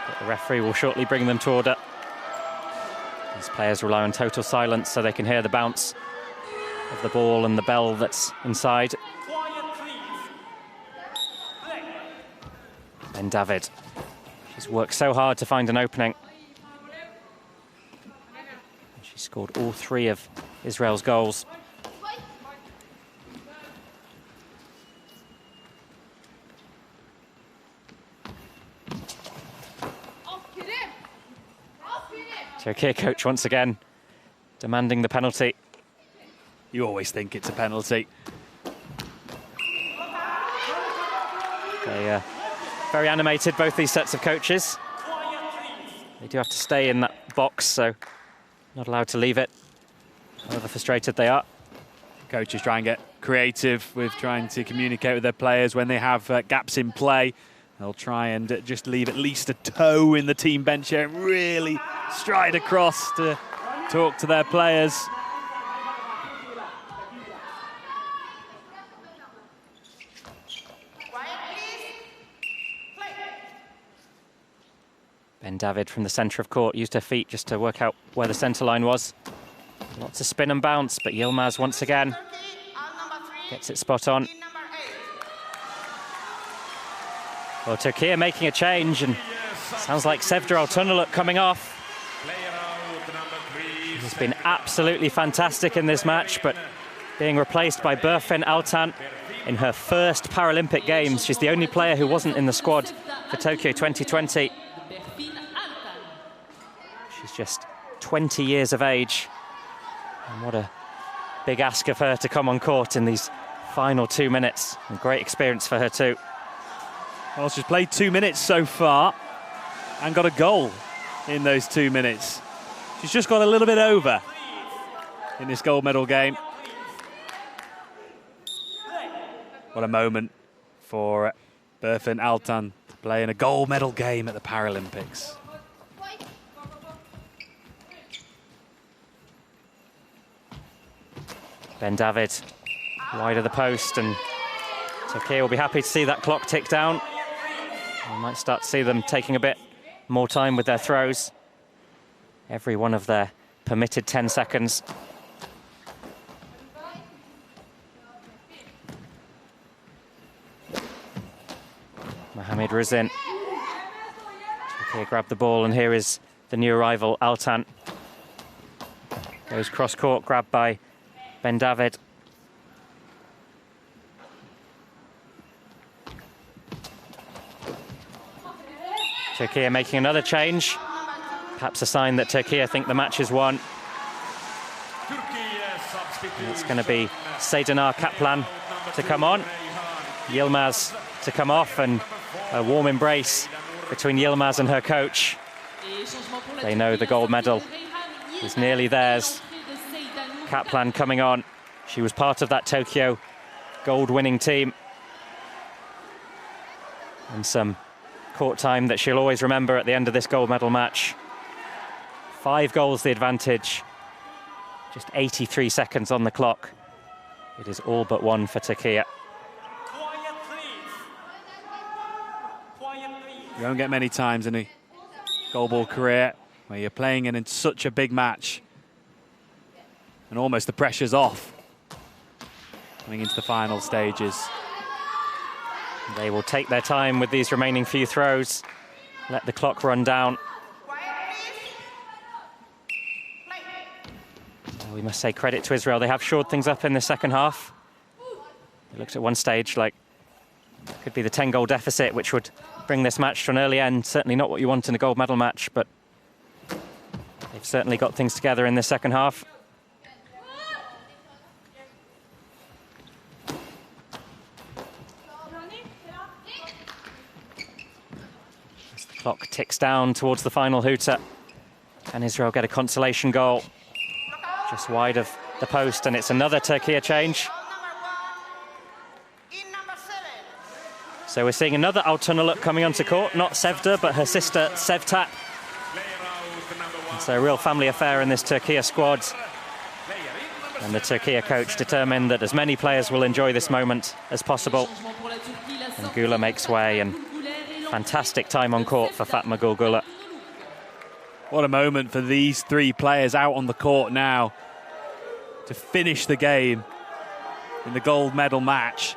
but the referee will shortly bring them to order. These players rely on total silence so they can hear the bounce of the ball and the bell that's inside. Ben David, she's worked so hard to find an opening. She scored all 3 of Israel's goals. Türkiye coach once again demanding the penalty. You always think it's a penalty. They very animated, both these sets of coaches. They do have to stay in that box, so not allowed to leave it, however frustrated they are. Coaches try and get creative with trying to communicate with their players when they have gaps in play. They'll try and just leave at least a toe in the team bench here and really stride across to talk to their players. Ben David from the centre of court used her feet just to work out where the centre line was. Lots of spin and bounce, but YILMAZ once again gets it spot on. Well, Türkiye making a change, and sounds like Sevda ALTUNOLUK coming off. He's been absolutely fantastic in this match, but being replaced by Berfin Altan in her first Paralympic Games. She's the only player who wasn't in the squad for Tokyo 2020. She's just 20 years of age. And what a big ask of her to come on court in these final 2 minutes. And great experience for her too. Well, she's played 2 minutes so far and got a goal in those 2 minutes. She's just got a little bit over in this gold medal game. What a moment for Berfin Altan to play in a gold medal game at the Paralympics. Ben David wide of the post, and Türkiye will be happy to see that clock tick down. We might start to see them taking a bit more time with their throws. Every one of their permitted 10 seconds. MAHAMID-RUZIN. Türkiye grabbed the ball, and here is the new arrival, Altan. Goes cross-court, grabbed by Ben David. Türkiye making another change. Perhaps a sign that Türkiye think the match is won. And it's going to be Seydanur KAPLAN to come on. YILMAZ to come off, and a warm embrace between YILMAZ and her coach. They know the gold medal is nearly theirs. KAPLAN coming on. She was part of that Tokyo gold-winning team. And some court time that she'll always remember at the end of this gold medal match. 5 goals the advantage. Just 83 seconds on the clock. It is all but won for Türkiye. You don't get many times in a goalball career where you're playing in such a big match and almost the pressure's off coming into the final stages. They will take their time with these remaining few throws, let the clock run down. We must say credit to Israel. They have shored things up in the second half. It looked at one stage like it could be the 10-goal deficit, which would bring this match to an early end. Certainly not what you want in a gold medal match, but they've certainly got things together in the second half. As the clock ticks down towards the final hooter, can Israel get a consolation goal? Just wide of the post, and it's another Türkiye change. So we're seeing another ALTUNOLUK coming onto court, not Sevda, but her sister Sevtap. It's a real family affair in this Türkiye squad. And the Türkiye coach determined that as many players will enjoy this moment as possible. And Gula makes way, and fantastic time on court for Fatma Gul Gula. What a moment for these three players out on the court now to finish the game in the gold medal match.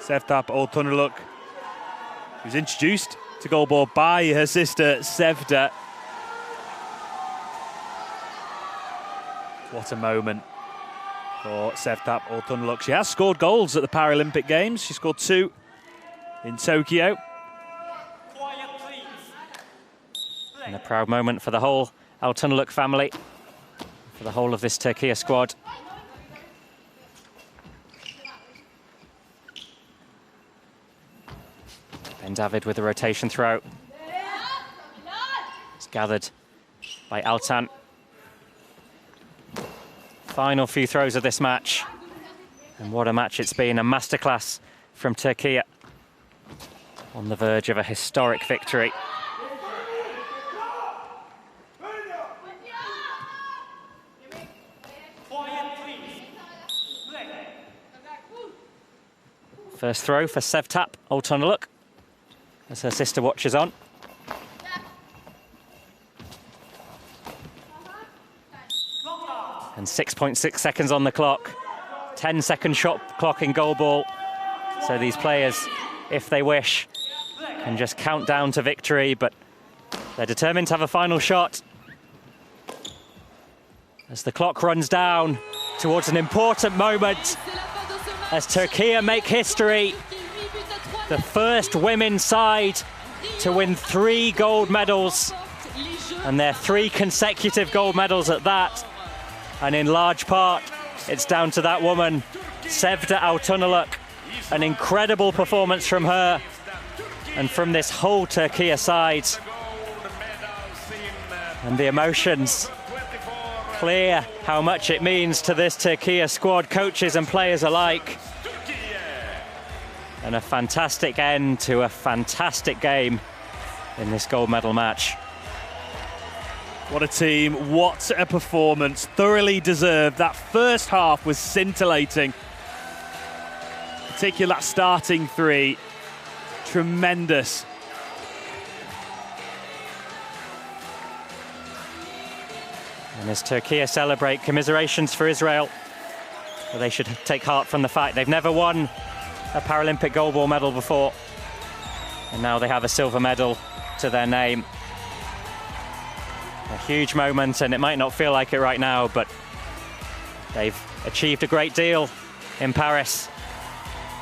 Sevtap ALTUNOLUK was introduced to goalball by her sister Sevda. What a moment for Sevtap ALTUNOLUK. She has scored goals at the Paralympic Games. She scored 2 in Tokyo. And a proud moment for the whole ALTUNOLUK family, for the whole of this Türkiye squad. And David with a rotation throw. It's gathered by Altan. Final few throws of this match. And what a match it's been, a masterclass from Türkiye on the verge of a historic victory. First throw for Sevtap ALTUNOLUK as her sister watches on. And 6.6 seconds on the clock. 10-second shot clock in goalball. So these players, if they wish, can just count down to victory, but they're determined to have a final shot. As the clock runs down towards an important moment, as Türkiye make history, the first women's side to win 3 gold medals, and their 3 consecutive gold medals at that. And in large part, it's down to that woman, Sevda ALTUNOLUK. An incredible performance from her and from this whole Türkiye side. And the emotions, clear how much it means to this Türkiye squad, coaches and players alike. And a fantastic end to a fantastic game in this gold medal match. What a team, what a performance, thoroughly deserved. That first half was scintillating. Particularly that starting 3, tremendous. And as Türkiye celebrate, commiserations for Israel. Well, they should take heart from the fact they've never won a Paralympic goalball medal before. And now they have a silver medal to their name. A huge moment, and it might not feel like it right now, but they've achieved a great deal in Paris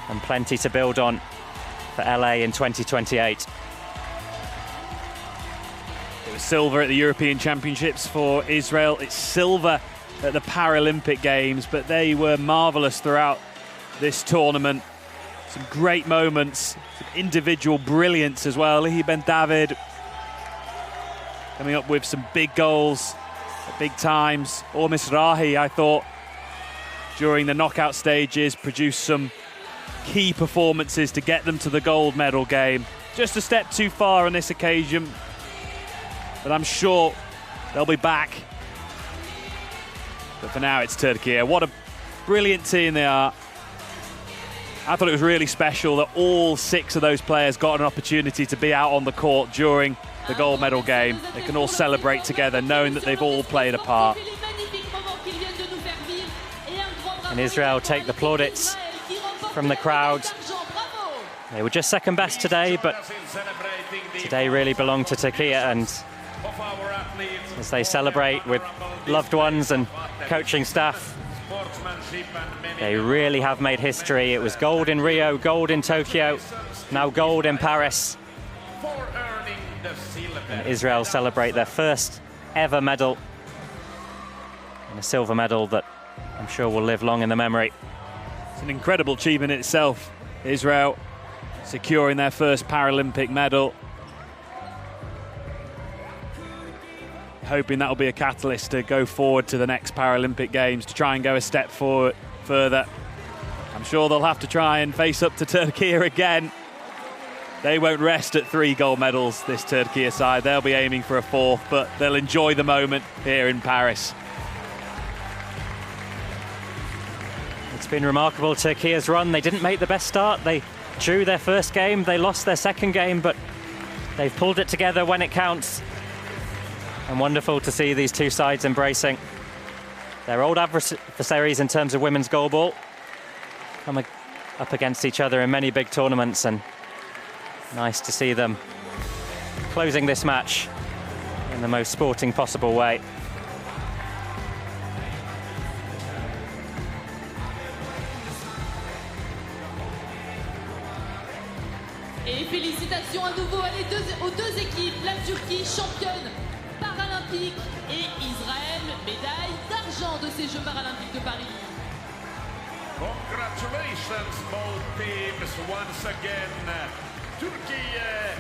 and plenty to build on for LA in 2028. It was silver at the European Championships for Israel. It's silver at the Paralympic Games, but they were marvellous throughout this tournament. Some great moments, some individual brilliance as well. Lihi Ben David coming up with some big goals at big times. Or MIZRAHI, I thought, during the knockout stages, produced some key performances to get them to the gold medal game. Just a step too far on this occasion, but I'm sure they'll be back. But for now, it's Türkiye. What a brilliant team they are. I thought it was really special that all 6 of those players got an opportunity to be out on the court during the gold medal game. They can all celebrate together, knowing that they've all played a part. And Israel take the plaudits from the crowd. They were just second best today, but today really belonged to Turkey, and as they celebrate with loved ones and coaching staff, they really have made history. It was gold in Rio, gold in Tokyo, now gold in Paris. And Israel celebrate their first ever medal, and a silver medal that I'm sure will live long in the memory. It's an incredible achievement in itself. Israel securing their first Paralympic medal. Hoping that'll be a catalyst to go forward to the next Paralympic Games, to try and go a step forward further. I'm sure they'll have to try and face up to Turkey again. They won't rest at 3 gold medals, this Turkey side. They'll be aiming for a 4th, but they'll enjoy the moment here in Paris. It's been remarkable, Turkey's run. They didn't make the best start. They drew their first game, they lost their second game, but they've pulled it together when it counts. And wonderful to see these 2 sides embracing their old adversaries in terms of women's goalball, coming up against each other in many big tournaments, and nice to see them closing this match in the most sporting possible way. Et félicitations à nouveau aux 2 équipes, la Turquie championne paralympique et Israël médaille d'argent de ces Jeux paralympiques de Paris. Congratulations both teams once again. Türkiye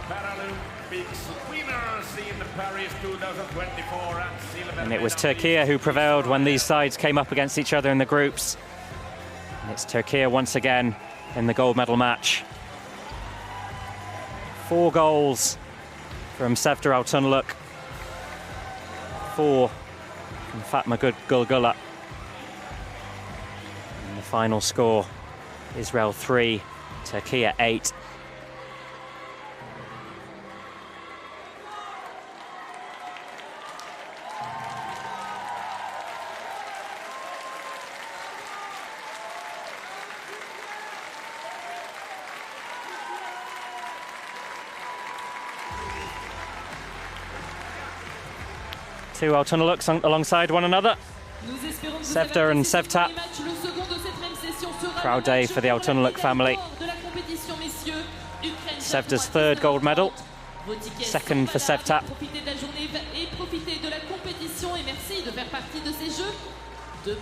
Paralympics winners in Paris 2024 and silver. And it was Turkey who prevailed when these sides came up against each other in the groups. And it's Turkey once again in the gold medal match. 4 goals from Sevda ALTUNOLUK, 4 from Fatma Gul. And the final score, Israel 3, Turkey 8. Two ALTUNOLUKs alongside one another. Sevda and Sevtap. Proud day for the ALTUNOLUK family. Sevda's 3rd gold medal, 2nd for Sevtap.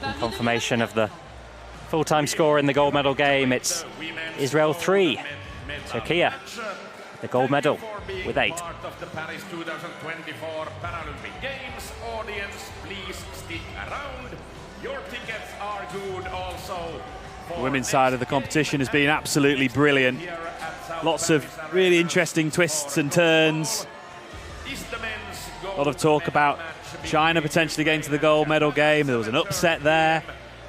And confirmation of the full-time score in the gold medal game. It's Israel 3, Turkey the gold medal with 8. Part of the Paris 2024 Paralympic Games. Audience, please stick around. Your tickets are good also. The women's side of the competition has been absolutely brilliant. Lots of really interesting twists and turns. A lot of talk about China potentially getting to the gold medal game. There was an upset there.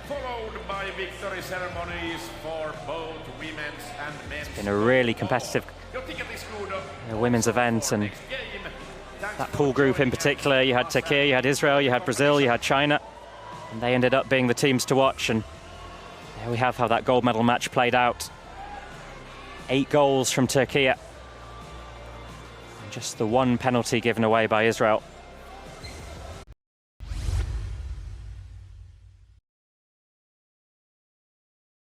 Followed by victory ceremonies for both women's and men's. It's been a really competitive women's event, and that pool group in particular, you had Turkey, you had Israel, you had Brazil, you had China, and they ended up being the teams to watch. And there we have how that gold medal match played out. 8 goals from Turkey, and just the 1 penalty given away by Israel.